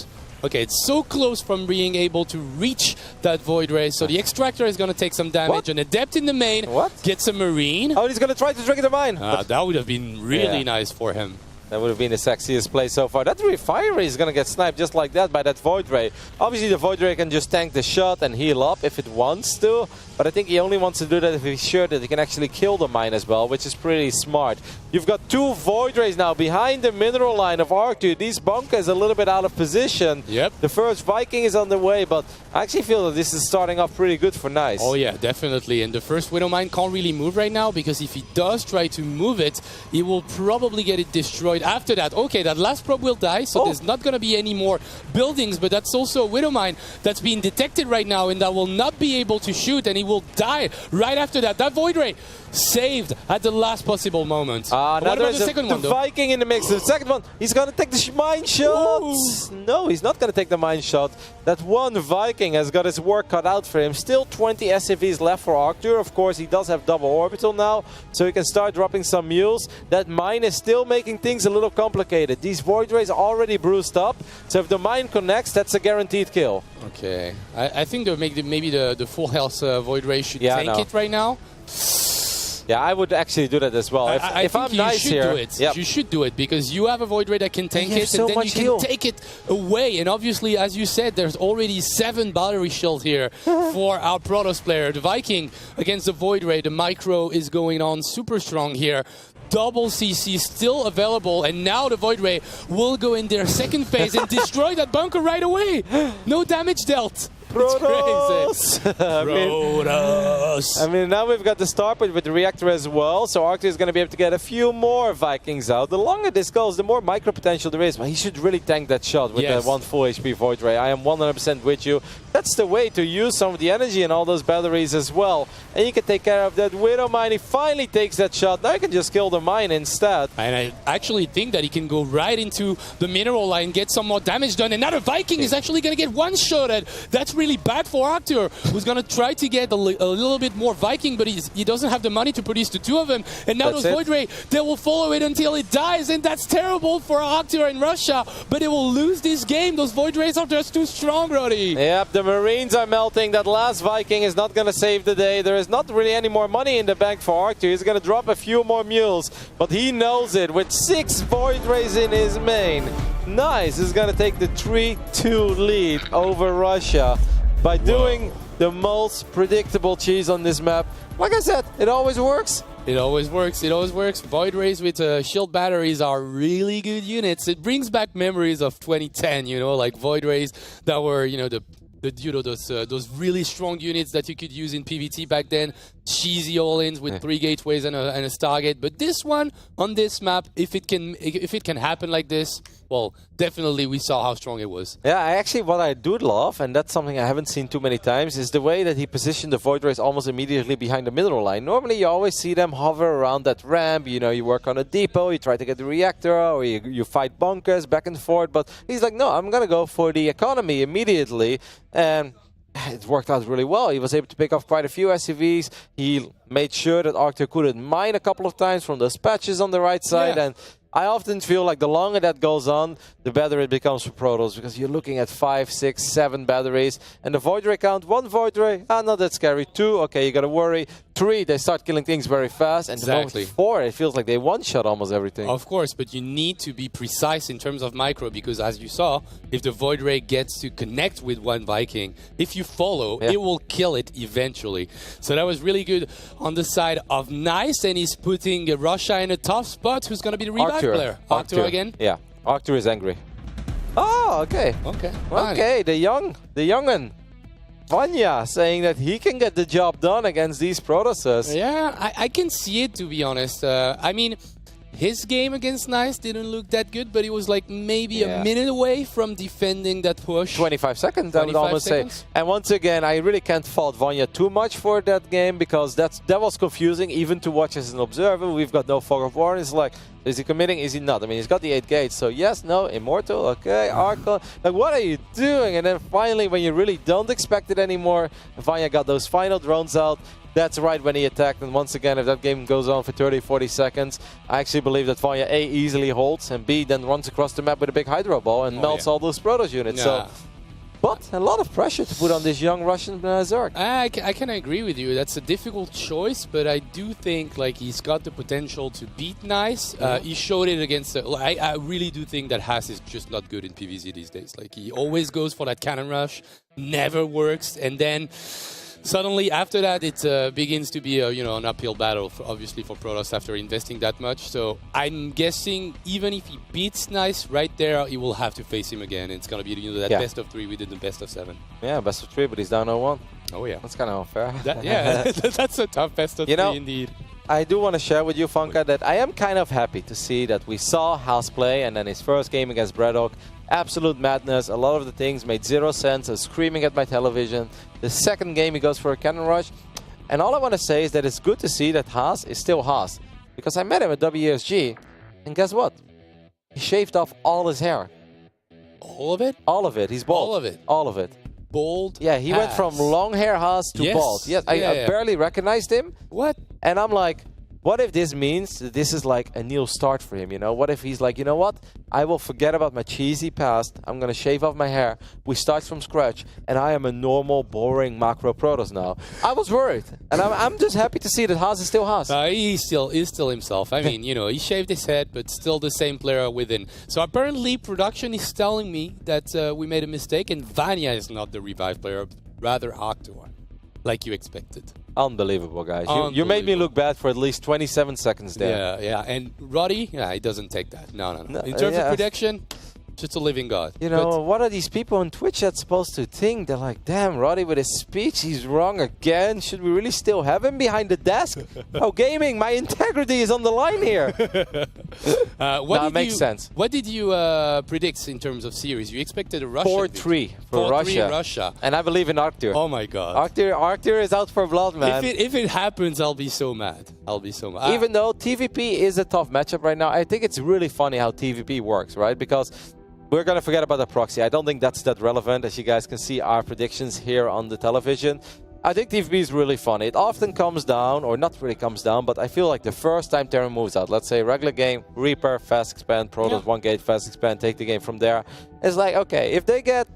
Okay, it's so close from being able to reach that Void Ray. So the Extractor is going to take some damage. An Adept in the main gets a Marine. Oh, he's going to try to trigger the mine. That would have been really nice for him. That would have been the sexiest play so far. That Refinery is going to get sniped just like that by that Void Ray. Obviously, the Void Ray can just tank the shot and heal up if it wants to. But I think he only wants to do that if he's sure that he can actually kill the mine as well, which is pretty smart. You've got 2 Void Rays now behind the mineral line of Arctu. These bunkers a little bit out of position. Yep. The first Viking is on the way, but I actually feel that this is starting off pretty good for Nice. Oh yeah, definitely. And the first Widow Mine can't really move right now, because if he does try to move it, he will probably get it destroyed after that. Okay, that last probe will die, so there's not going to be any more buildings, but that's also a Widow Mine that's being detected right now, and that will not be able to shoot, and he will die right after that. That Void Ray saved at the last possible moment. Now what about there's the second one, though? Viking in the mix. The second one, he's going to take the mine shot. Ooh. No, he's not going to take the mine shot. That one Viking has got his work cut out for him. Still 20 SCVs left for Arctur. Of course, he does have double orbital now, so he can start dropping some mules. That mine is still making things a little complicated. These Void Rays are already bruised up, so if the mine connects, that's a guaranteed kill. Okay. I think maybe the full health Void Ray should tank it right now. Yeah, I would actually do that as well. If I'm nice here, you should do it, because you have a Void Ray that can tank it, and then you can take it away. And obviously, as you said, there's already 7 battery shields here for our Protoss player. The Viking against the Void Ray, the micro is going on super strong here. Double CC still available, and now the Void Ray will go in their second phase and destroy that bunker right away. No damage dealt. Protoss! Protoss! I mean, now we've got the starport with the reactor as well, so Arctic is going to be able to get a few more Vikings out. The longer this goes, the more micro potential there is, but he should really tank that shot with that 1 full HP Void Ray. I am 100% with you. That's the way to use some of the energy in all those batteries as well. And you can take care of that Widow Mine. He finally takes that shot. Now he can just kill the mine instead. And I actually think that he can go right into the mineral line, get some more damage done. And now the Viking is actually going to get one-shotted. That's really bad for Arctur, who's going to try to get a little bit more Viking, but he doesn't have the money to produce the 2 of them. And now those Void Ray, they will follow it until it dies. And that's terrible for Arctur in Russia. But they will lose this game. Those Void Rays are just too strong, Roddy. Yep, the Marines are melting. That last Viking is not going to save the day. There is not really any more money in the bank for Arctur. He's going to drop a few more mules, but he knows it. With 6 Void Rays in his main, Nice is going to take the 3-2 lead over Russia by doing the most predictable cheese on this map. Like I said, it always works. It always works. It always works. Void Rays with shield batteries are really good units. It brings back memories of 2010, you know, like Void Rays that were, you know, those really strong units that you could use in PvT back then. Cheesy all-ins with 3 gateways and a Stargate. But this one on this map, if it can happen like this, well, definitely we saw how strong it was. Yeah, what I do love, and that's something I haven't seen too many times, is the way that he positioned the Void Rays almost immediately behind the mineral line. Normally you always see them hover around that ramp, you know, you work on a depot, you try to get the reactor, or you fight bunkers back and forth, but he's like, no, I'm gonna go for the economy immediately, and it worked out really well. He was able to pick off quite a few SCVs. He made sure that Arctur couldn't mine a couple of times from those patches on the right side. And I often feel like the longer that goes on, the better it becomes for Protoss, because you're looking at 5, 6, 7 batteries. And the Void Ray count, 1 Void Ray, not that scary. 2, okay, you gotta worry. 3, they start killing things very fast. And the moment 4, it feels like they one-shot almost everything. Of course, but you need to be precise in terms of micro, because as you saw, if the Void Ray gets to connect with one Viking, if you follow, it will kill it eventually. So that was really good on the side of Nice, and he's putting Russia in a tough spot. Who's going to be the revive player? Arctur again? Yeah, Arctur is angry. Oh, okay. Okay, the young'un. Vanya saying that he can get the job done against these Protosses. Yeah, I can see it, to be honest. I mean, his game against Nice didn't look that good, but he was like maybe a minute away from defending that push. 25 seconds, I would almost say. And once again, I really can't fault Vanya too much for that game, because that was confusing even to watch as an observer. We've got no fog of war. It's like, is he committing? Is he not? I mean, he's got the 8 gates, so yes, no, Immortal, okay, Archon. Like, what are you doing? And then finally, when you really don't expect it anymore, Vanya got those final drones out. That's right when he attacked, and once again, if that game goes on for 30, 40 seconds, I actually believe that Vanya A easily holds, and B then runs across the map with a big Hydro Ball and melts all those Protoss units. So, but a lot of pressure to put on this young Russian Zerg. I can agree with you. That's a difficult choice, but I do think like he's got the potential to beat Nice. He showed it against... I really do think that Haas is just not good in PvZ these days. Like, he always goes for that cannon rush, never works, and then... Suddenly, after that, it begins to be an uphill battle, obviously, for Protoss after investing that much. So I'm guessing even if he beats Nice right there, he will have to face him again. It's going to be that best of 3 within the best of 7. Yeah, best of 3, but he's down 0-1. Oh, yeah. That's kind of unfair. That's a tough best of 3 indeed. I do want to share with you, Funka, that I am kind of happy to see that we saw Haas play, and then his first game against Braddock. Absolute madness. A lot of the things made 0 sense. I was screaming at my television. The second game, he goes for a cannon rush. And all I want to say is that it's good to see that Haas is still Haas. Because I met him at WSG, and guess what? He shaved off all his hair. All of it? All of it. He's bald. All of it? All of it. Bald? Yeah, he went from long hair Haas to bald. Yes, I barely recognized him. What? And I'm like, what if this means that this is like a new start for him, you know? What if he's like, you know what? I will forget about my cheesy past. I'm going to shave off my hair. We start from scratch. And I am a normal, boring macro Protoss now. I was worried. And I'm just happy to see that Haas is still Haas. He's still himself. I mean, he shaved his head, but still the same player within. So apparently production is telling me that we made a mistake. And Vanya is not the revive player, rather Arctur, like you expected. Unbelievable, guys. You made me look bad for at least 27 seconds there. Yeah. And Roddy, he doesn't take that. No. In terms of prediction, just a living god. You know, what are these people on Twitch that's supposed to think? They're like, damn, Roddy with his speech, he's wrong again. Should we really still have him behind the desk? Oh, gaming, my integrity is on the line here. That makes sense. What did you predict in terms of series? You expected a Russian 4-3 for Russia. And I believe in Arctur. Oh my god. Arctur is out for blood, man. If it happens, I'll be so mad. Even though TVP is a tough matchup right now, I think it's really funny how TVP works, right? Because we're going to forget about the proxy. I don't think that's that relevant. As you guys can see our predictions here on the television. I think TVP is really fun. It often comes down, or not really comes down, but I feel like the first time Terran moves out, let's say regular game, Reaper, fast expand, Protoss, 1 gate, fast expand, take the game from there. It's like, okay, if they get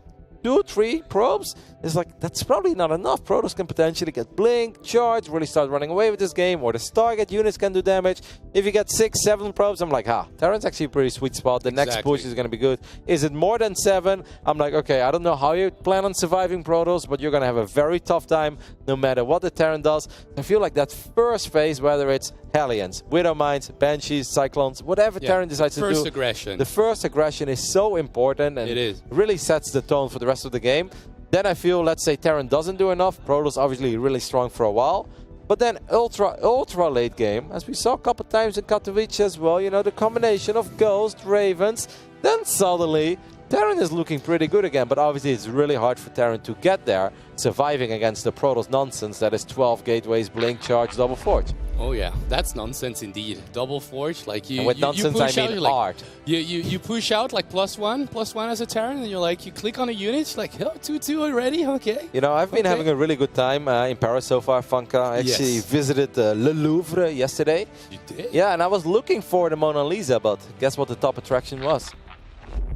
2, 3 probes, it's like, that's probably not enough. Protoss can potentially get blink, charge, really start running away with this game, or the target units can do damage. If you get 6, 7 probes, I'm like, Terran's actually a pretty sweet spot. The next push is going to be good. Is it more than 7? I'm like, okay, I don't know how you plan on surviving Protoss, but you're going to have a very tough time no matter what the Terran does. I feel like that first phase, whether it's Hellions, Widow Mines, Banshees, Cyclones, whatever Terran decides to do. The first aggression is so important, and it really sets the tone for the rest of the game. Then I feel, let's say Terran doesn't do enough. Protoss obviously really strong for a while. But then ultra late game, as we saw a couple times in Katowice as well, you know, the combination of Ghost, Ravens, then suddenly Terran is looking pretty good again. But obviously it's really hard for Terran to get there, surviving against the Protoss nonsense that is 12 gateways, blink, charge, double forge. Oh yeah, that's nonsense indeed. Double forge, like you. And with you nonsense, push I out, mean like, art. You push out like +1 as a Terran, and you're like you click on a unit, it's like 2-2 already. Okay. You know, I've been having a really good time in Paris so far, Funka. I actually visited Le Louvre yesterday. You did? Yeah, and I was looking for the Mona Lisa, but guess what the top attraction was?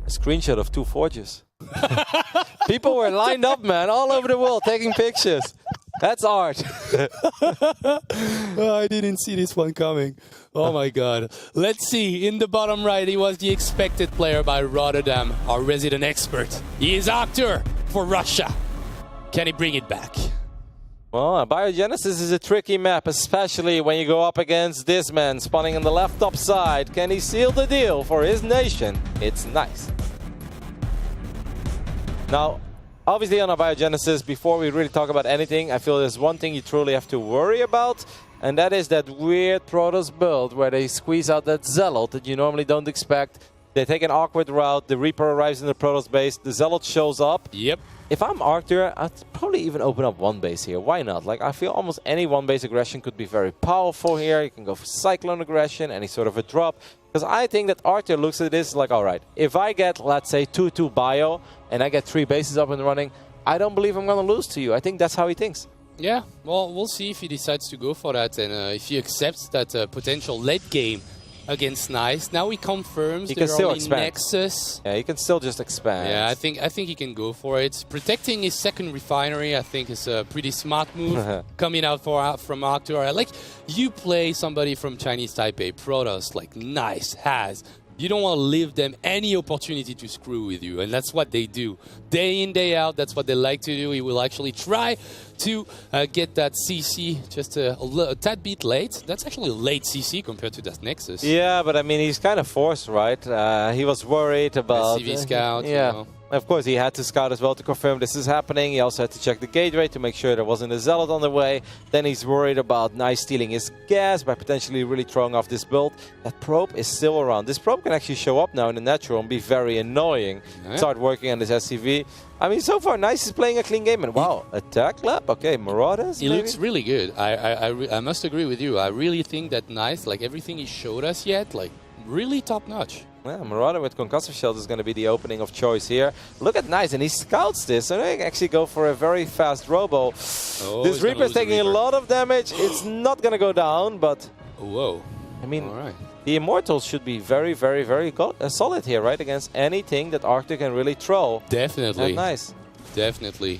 A screenshot of 2 forges. People were lined up, man, all over the world taking pictures. That's art. Oh, I didn't see this one coming. Oh my god. Let's see. In the bottom right, he was the expected player by Rotterdam, our resident expert. He is actor for Russia. Can he bring it back? Well, Biogenesis is a tricky map, especially when you go up against this man spawning on the left top side. Can he seal the deal for his nation? It's nice. Now, obviously on a Biogenesis, before we really talk about anything, I feel there's one thing you truly have to worry about, and that is that weird Protoss build where they squeeze out that Zealot that you normally don't expect. They take an awkward route, the Reaper arrives in the Protoss base, the Zealot shows up. Yep. If I'm Arctur, I'd probably even open up one base here. Why not? Like, I feel almost any one base aggression could be very powerful here. You can go for Cyclone aggression, any sort of a drop. Because I think that Arctur looks at this like, alright, if I get, let's say, 2-2 bio, and I get 3 bases up and running, I don't believe I'm going to lose to you. I think that's how he thinks. Yeah, well, we'll see if he decides to go for that, and if he accepts that potential late game against Nice. Now he confirms he can they're still only expand. Nexus. Yeah, he can still just expand. Yeah, I think he can go for it. Protecting his second refinery, I think, is a pretty smart move coming out from Arctur. Like, you play somebody from Chinese Taipei, Protoss, like Nice has. You don't want to leave them any opportunity to screw with you, and that's what they do. Day in, day out, that's what they like to do. He will actually try to get that CC just a tad bit late. That's actually a late CC compared to that Nexus. Yeah, but I mean, he's kind of forced, right? He was worried about... CV scout, yeah. you know. Of course, he had to scout as well to confirm this is happening. He also had to check the gate rate to make sure there wasn't a Zealot on the way. Then he's worried about Nice stealing his gas by potentially really throwing off this build. That probe is still around. This probe can actually show up now in the natural and be very annoying. Yeah. Start working on this SCV. I mean, so far, Nice is playing a clean game. And wow, attack lab? Okay, Marauders, He maybe? looks really good. I must agree with you. I really think that Nice, like everything he showed us yet, like really top notch. Yeah, Marauder with concussive shells is going to be the opening of choice here. Look at Nice, and he scouts this, so they actually go for a very fast robo. Oh, This Reaper is taking a lot of damage. It's not going to go down, but... Whoa. I mean, All right. the Immortals should be very, very, very solid here, right? Against anything that Arctic can really throw. Definitely. And Nice. Definitely.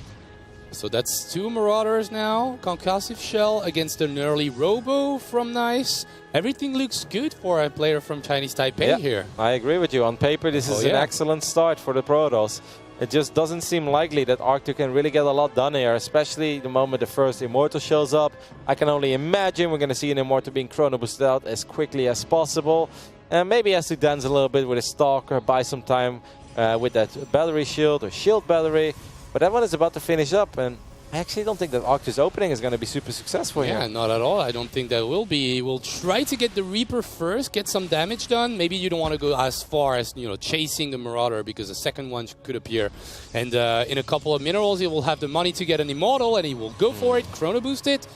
So that's 2 Marauders now. Concussive Shell against an early Robo from Nice. Everything looks good for a player from Chinese Taipei here. I agree with you. On paper, this is an excellent start for the Protoss. It just doesn't seem likely that Arctic can really get a lot done here, especially the moment the first Immortal shows up. I can only imagine we're going to see an Immortal being chrono boosted out as quickly as possible. And maybe he has to dance a little bit with his Stalker, buy some time with that battery shield or shield battery. But that one is about to finish up, and I actually don't think that Arctur's opening is going to be super successful here. Yeah, not at all. I don't think that will be. We'll try to get the Reaper first, get some damage done. Maybe you don't want to go as far as, you know, chasing the Marauder because the second one could appear. And in a couple of minerals, he will have the money to get an Immortal, and he will go for it, chrono boost it.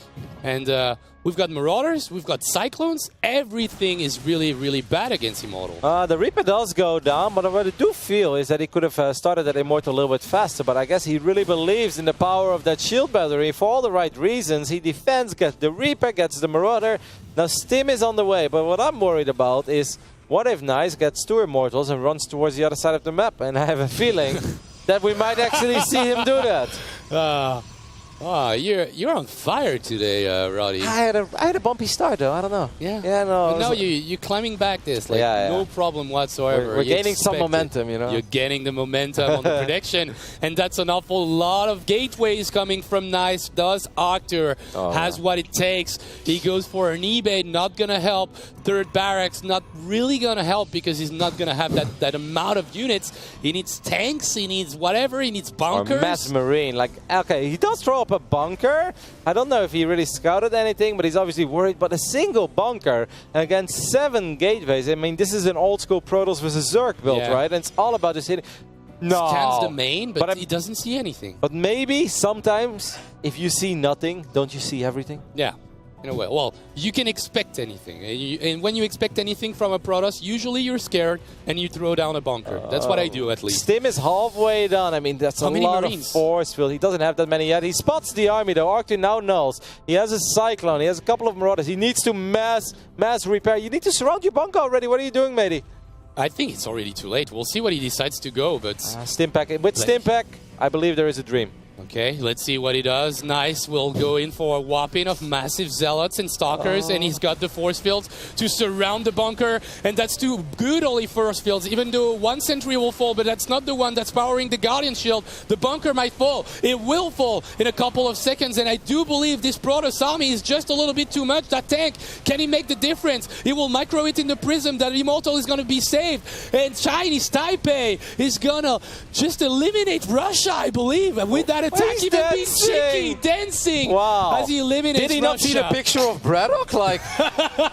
And we've got Marauders, we've got Cyclones. Everything is really, really bad against Immortal. The Reaper does go down, but what I do feel is that he could have started that Immortal a little bit faster, but I guess he really believes in the power of that shield battery for all the right reasons. He defends, gets the Reaper, gets the Marauder. Now Stim is on the way, but what I'm worried about is what if Nice gets 2 Immortals and runs towards the other side of the map? And I have a feeling that we might actually see him do that. You're on fire today, Roddy. I had a bumpy start though. I don't know. Yeah. Yeah, no. But now you're climbing back this, like no problem whatsoever. We're gaining some momentum, you know. You're gaining the momentum on the prediction, and that's an awful lot of gateways coming from Nice. Does Arctur has what it takes? He goes for an eBay, not gonna help. Third barracks, not really gonna help because he's not gonna have that amount of units. He needs tanks. He needs whatever. He needs bunkers. Or mass marine. Like, okay, he does throw up a bunker. I don't know if he really scouted anything, but he's obviously worried. But a single bunker against 7 gateways. I mean, this is an old school Protoss versus Zerg build, right? And it's all about just hitting. No. Scans the main, but he doesn't see anything. But maybe sometimes if you see nothing, don't you see everything? Yeah. in a way. Well, you can expect anything. And when you expect anything from a Protoss, usually you're scared and you throw down a bunker. That's what I do, at least. Stim is halfway done. I mean, that's How a many lot Marines? of force field. He doesn't have that many yet. He spots the army, though. Arctic now knows. He has a Cyclone. He has a couple of Marauders. He needs to mass repair. You need to surround your bunker already. What are you doing, matey? I think it's already too late. We'll see what he decides to go, but... Stimpack. With Stimpack, I believe there is a dream. Okay, let's see what he does. Nice, we'll go in for a whopping of massive Zealots and Stalkers, and he's got the force fields to surround the bunker, and that's too good only force fields, even though one sentry will fall, but that's not the one that's powering the Guardian Shield. The bunker might fall. It will fall in a couple of seconds, and I do believe this Protoss army is just a little bit too much. That tank, can he make the difference? He will micro it in the prism. That Immortal is going to be saved, and Chinese TAPEI is going to just eliminate Russia, I believe, and with that attack, he's even being dancing. cheeky, dancing Wow. as he eliminates Did he not Russia. see the picture of Braddock? Like,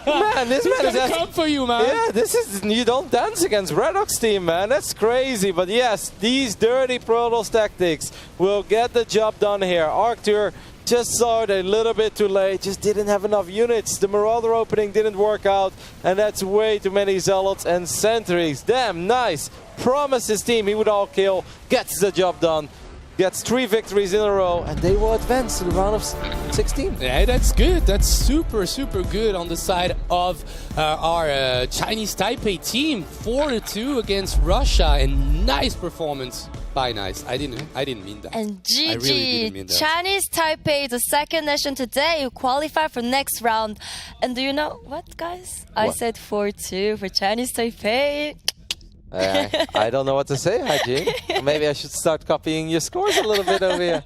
man, this He's man is gonna asking. come for you, man. Yeah, this is, you don't dance against Braddock's team, man. That's crazy. But yes, these dirty Protoss tactics will get the job done here. Arctur just saw it a little bit too late, just didn't have enough units. The Marauder opening didn't work out, and that's way too many Zealots and Sentries. Damn, nice. Promised his team he would all kill, gets the job done. Gets 3 victories in a row, and they will advance to the round of 16. Yeah, that's good. That's super, super good on the side of our Chinese TAPEI team. 4-2 against Russia, and nice performance by Nice. I didn't mean that. And I really didn't mean GG, that. Chinese TAPEI, the second nation today who qualified for next round. And do you know what, guys? I What? said 4-2 for Chinese TAPEI. I don't know what to say, Haji. Maybe I should start copying your scores a little bit over here.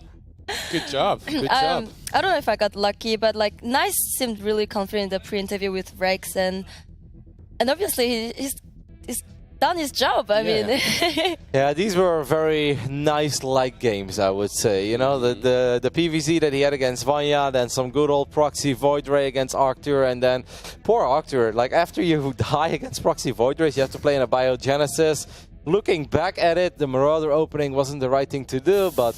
Good job. Good job. I don't know if I got lucky, but like Nice seemed really confident in the pre-interview with Rex, and obviously he's done his job. I mean, Yeah, these were very nice-like games, I would say. You know, the PVZ that he had against Vanya, then some good old proxy Void Ray against Arctur, and then poor Arctur. Like, after you die against proxy Void Rays, you have to play in a Biogenesis. Looking back at it, the Marauder opening wasn't the right thing to do, but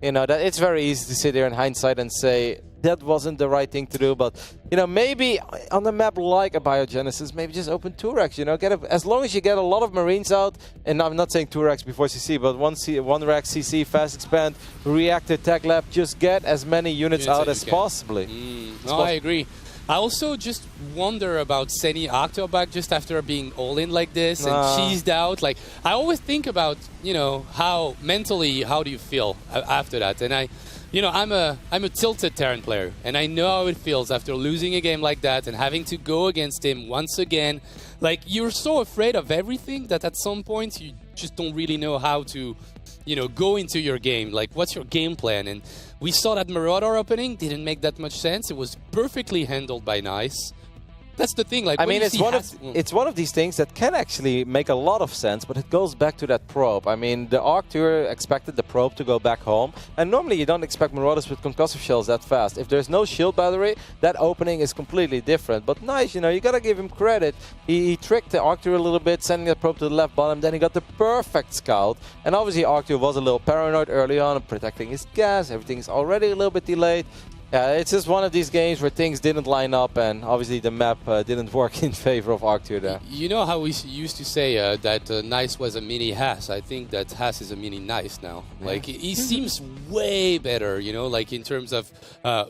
you know that it's very easy to sit there in hindsight and say that wasn't the right thing to do. But you know, maybe on a map like a Biogenesis, maybe just open 2 racks. You know, as long as you get a lot of Marines out, and I'm not saying 2 racks before CC, but 1 rack CC, fast expand, reactor tech lab. Just get as many units out as possibly. No, I agree. I also just wonder about sending Octo back just after being all in like this and cheesed out. Like, I always think about, you know, how mentally, how do you feel after that? And I'm a tilted Terran player, and I know how it feels after losing a game like that and having to go against him once again. Like, you're so afraid of everything that at some point you just don't really know how to, you know, go into your game. Like, what's your game plan? And we saw that Marauder opening didn't make that much sense. It was perfectly handled by Nice. That's the thing. Like, I mean, it's one of these things that can actually make a lot of sense, but it goes back to that probe. I mean, the Arctur expected the probe to go back home, and normally you don't expect Marauders with concussive shells that fast. If there's no shield battery, that opening is completely different. But Nice, you know, you gotta give him credit. He tricked the Arctur a little bit, sending the probe to the left bottom. Then he got the perfect scout, and obviously Arctur was a little paranoid early on, protecting his gas. Everything's already a little bit delayed. Yeah, it's just one of these games where things didn't line up, and obviously the map didn't work in favor of Arctur there. You know how we used to say that Nice was a mini Haas? I think that Haas is a mini Nice now. Like, he seems way better, you know, like in terms of,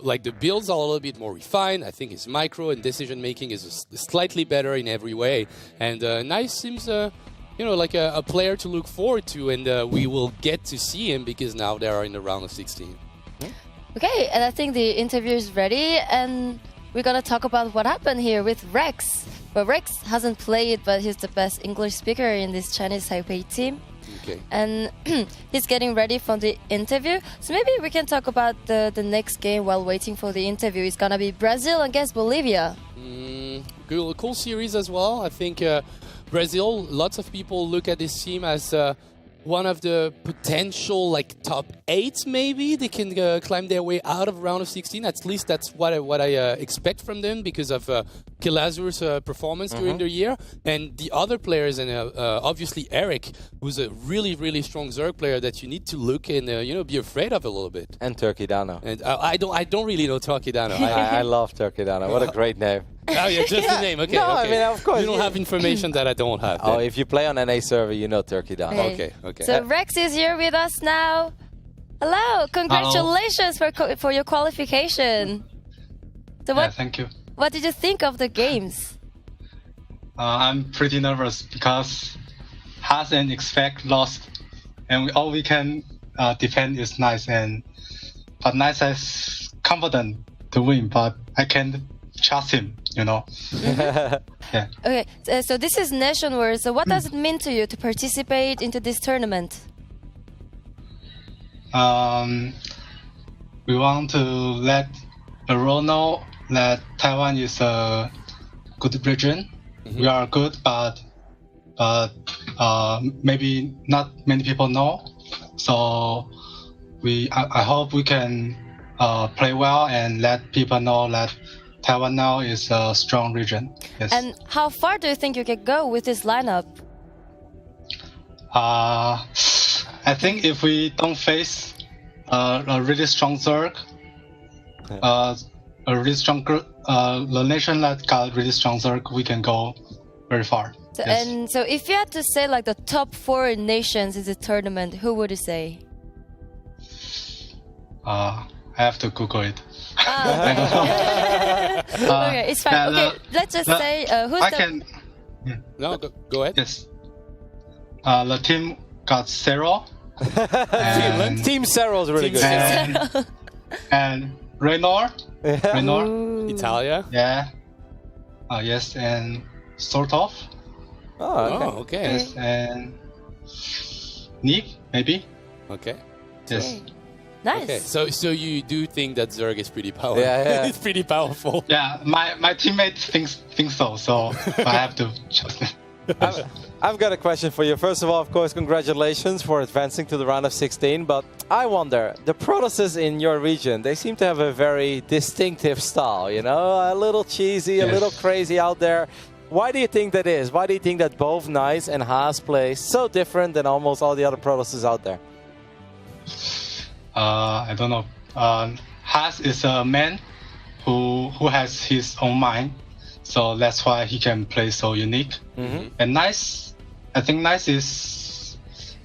like the builds are a little bit more refined. I think his micro and decision making is slightly better in every way. And Nice seems, you know, like a player to look forward to, and we will get to see him because now they are in the round of 16. Okay, and I think the interview is ready, and we're gonna talk about what happened here with Rex. Well, Rex hasn't played, but he's the best English speaker in this Chinese TAPEI team. Okay. And he's getting ready for the interview. So maybe we can talk about the next game while waiting for the interview. It's gonna be Brazil against Bolivia. Cool series as well. I think Brazil, lots of people look at this team as one of the potential like top 8 maybe. They can climb their way out of round of 16. At least that's what I expect from them because of Kelazur's performance during the year, and the other players, and obviously Eric, who's a really strong Zerg player that you need to look and be afraid of a little bit. And Turkey Dano. And I don't really know Turkey Dano. I love Turkey Dano. What a great name. Oh yeah, just the name. Okay. No, okay. I mean, of course. You don't have information that I don't have. Oh, then. if you play on NA server, you know Turkey Dano. Okay. Okay. So Rex is here with us now. Hello, congratulations for your qualification. So Yeah, thank you. what did you think of the games? I'm pretty nervous because Has and Expect lost, and all we can defend is Nice, but Nice is confident to win, but I can't trust him, Yeah. Okay, so this is NationWars. So what does it mean to you to participate into this tournament? We want to let the world know that Taiwan is a good region. We are good, but maybe not many people know. So I hope we can play well and let people know that Taiwan now is a strong region. Yes. And how far do you think you can go with this lineup? I think if we don't face a really strong Zerg, a really strong the nation that got really strong Zerg, we can go very far. So, Yes. And so if you had to say like the top 4 nations in the tournament, who would you say? I have to Google it. Okay, it's fine. yeah, Okay, let's just say who's I the... can. No, go ahead. Yes. The team got Zero. and, Team Cero is really good. and Raynor. Raynor. Italia. Yeah. Yes, and sort of. Oh, okay. Oh, okay. Yes, and Nick maybe. Okay. Yes. Nice. Okay. So you do think that Zerg is pretty powerful? Yeah. It's pretty powerful. Yeah, my teammate think so. So I have to trust them. I've got a question for you. First of all, of course, congratulations for advancing to the round of 16. But I wonder, the Protoses in your region, they seem to have a very distinctive style, a little cheesy, a little crazy out there. Why do you think that is? Why do you think that both Nice and Haas play so different than almost all the other Protoses out there? I don't know. Haas is a man who has his own mind, so that's why he can play so unique. And Nice, I think Nice is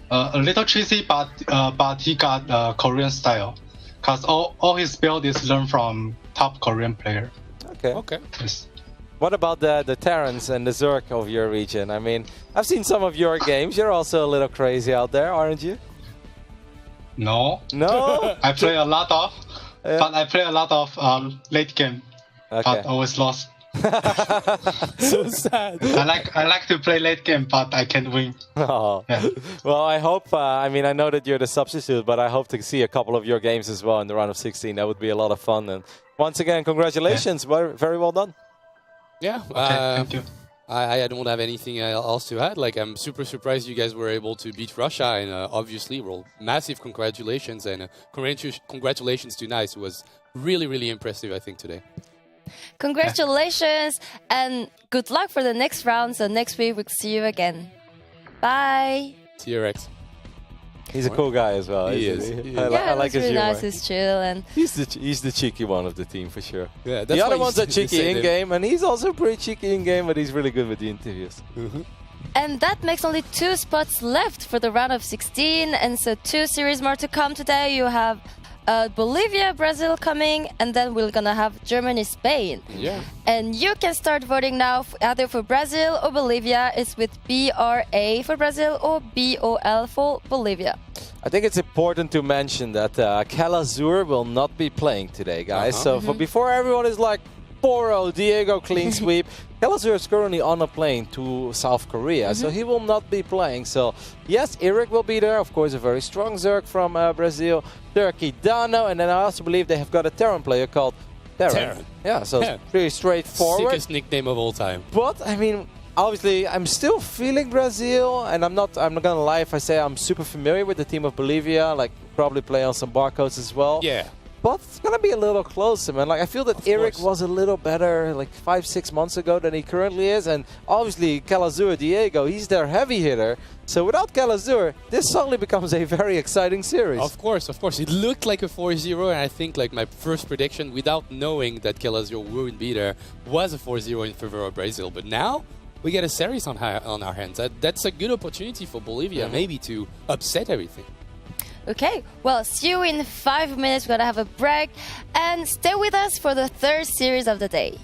a little cheesy, but he got Korean style, cause all his build is learned from top Korean player. Okay. Yes. What about the Terrans and the Zerg of your region? I mean, I've seen some of your games. You're also a little crazy out there, aren't you? No. No? I play a lot of, but I play a lot of late game, but always lost. So sad. I like to play late game, but I can't win. Oh. Yeah. Well, I hope, I know that you're the substitute, but I hope to see a couple of your games as well in the round of 16. That would be a lot of fun. And once again, congratulations. Very well done. Yeah. Okay, thank you. I don't have anything else to add. Like, I'm super surprised you guys were able to beat Russia, and obviously, massive congratulations, and congratulations to Nice. It was really impressive, I think, today. Congratulations and good luck for the next round. So next week we'll see you again. Bye. See you, Rex. He's a cool guy as well. He isn't is. he? I like his really humor. nice. He's chill and He's the cheeky one of the team for sure. Yeah, The other ones are cheeky in game, and he's also pretty cheeky in game, but he's really good with the interviews. And that makes only 2 spots left for the round of 16, and so 2 series more to come today. You have Bolivia, Brazil coming, and then we're gonna have Germany, Spain. Yeah. And you can start voting now, either for Brazil or Bolivia. It's with BRA for Brazil or BOL for Bolivia. I think it's important to mention that Kelazur will not be playing today, guys. So before everyone is like, 4-0, Diego clean sweep. Kelazur is currently on a plane to South Korea, so he will not be playing. So, yes, Eric will be there. Of course, a very strong Zerg from Brazil. Turkey, Dano, and then I also believe they have got a Terran player called Terran. Yeah, so it's pretty straightforward. Sickest nickname of all time. But, I mean, obviously, I'm still feeling Brazil, and I'm not gonna lie if I say I'm super familiar with the team of Bolivia, like probably play on some barcodes as well. Yeah. but it's going to be a little closer, man. Like, I feel that Eric course. was a little better like 5-6 months ago than he currently is. And obviously, Calazur Diego, he's their heavy hitter. So without Calazur, this suddenly becomes a very exciting series. Of course. It looked like a 4-0, and I think like my first prediction, without knowing that Calazur wouldn't be there, was a 4-0 in favor of Brazil. But now we get a series on our hands. That's a good opportunity for Bolivia, maybe to upset everything. Okay, well, see you in 5 minutes. We're gonna have a break, and stay with us for the third series of the day.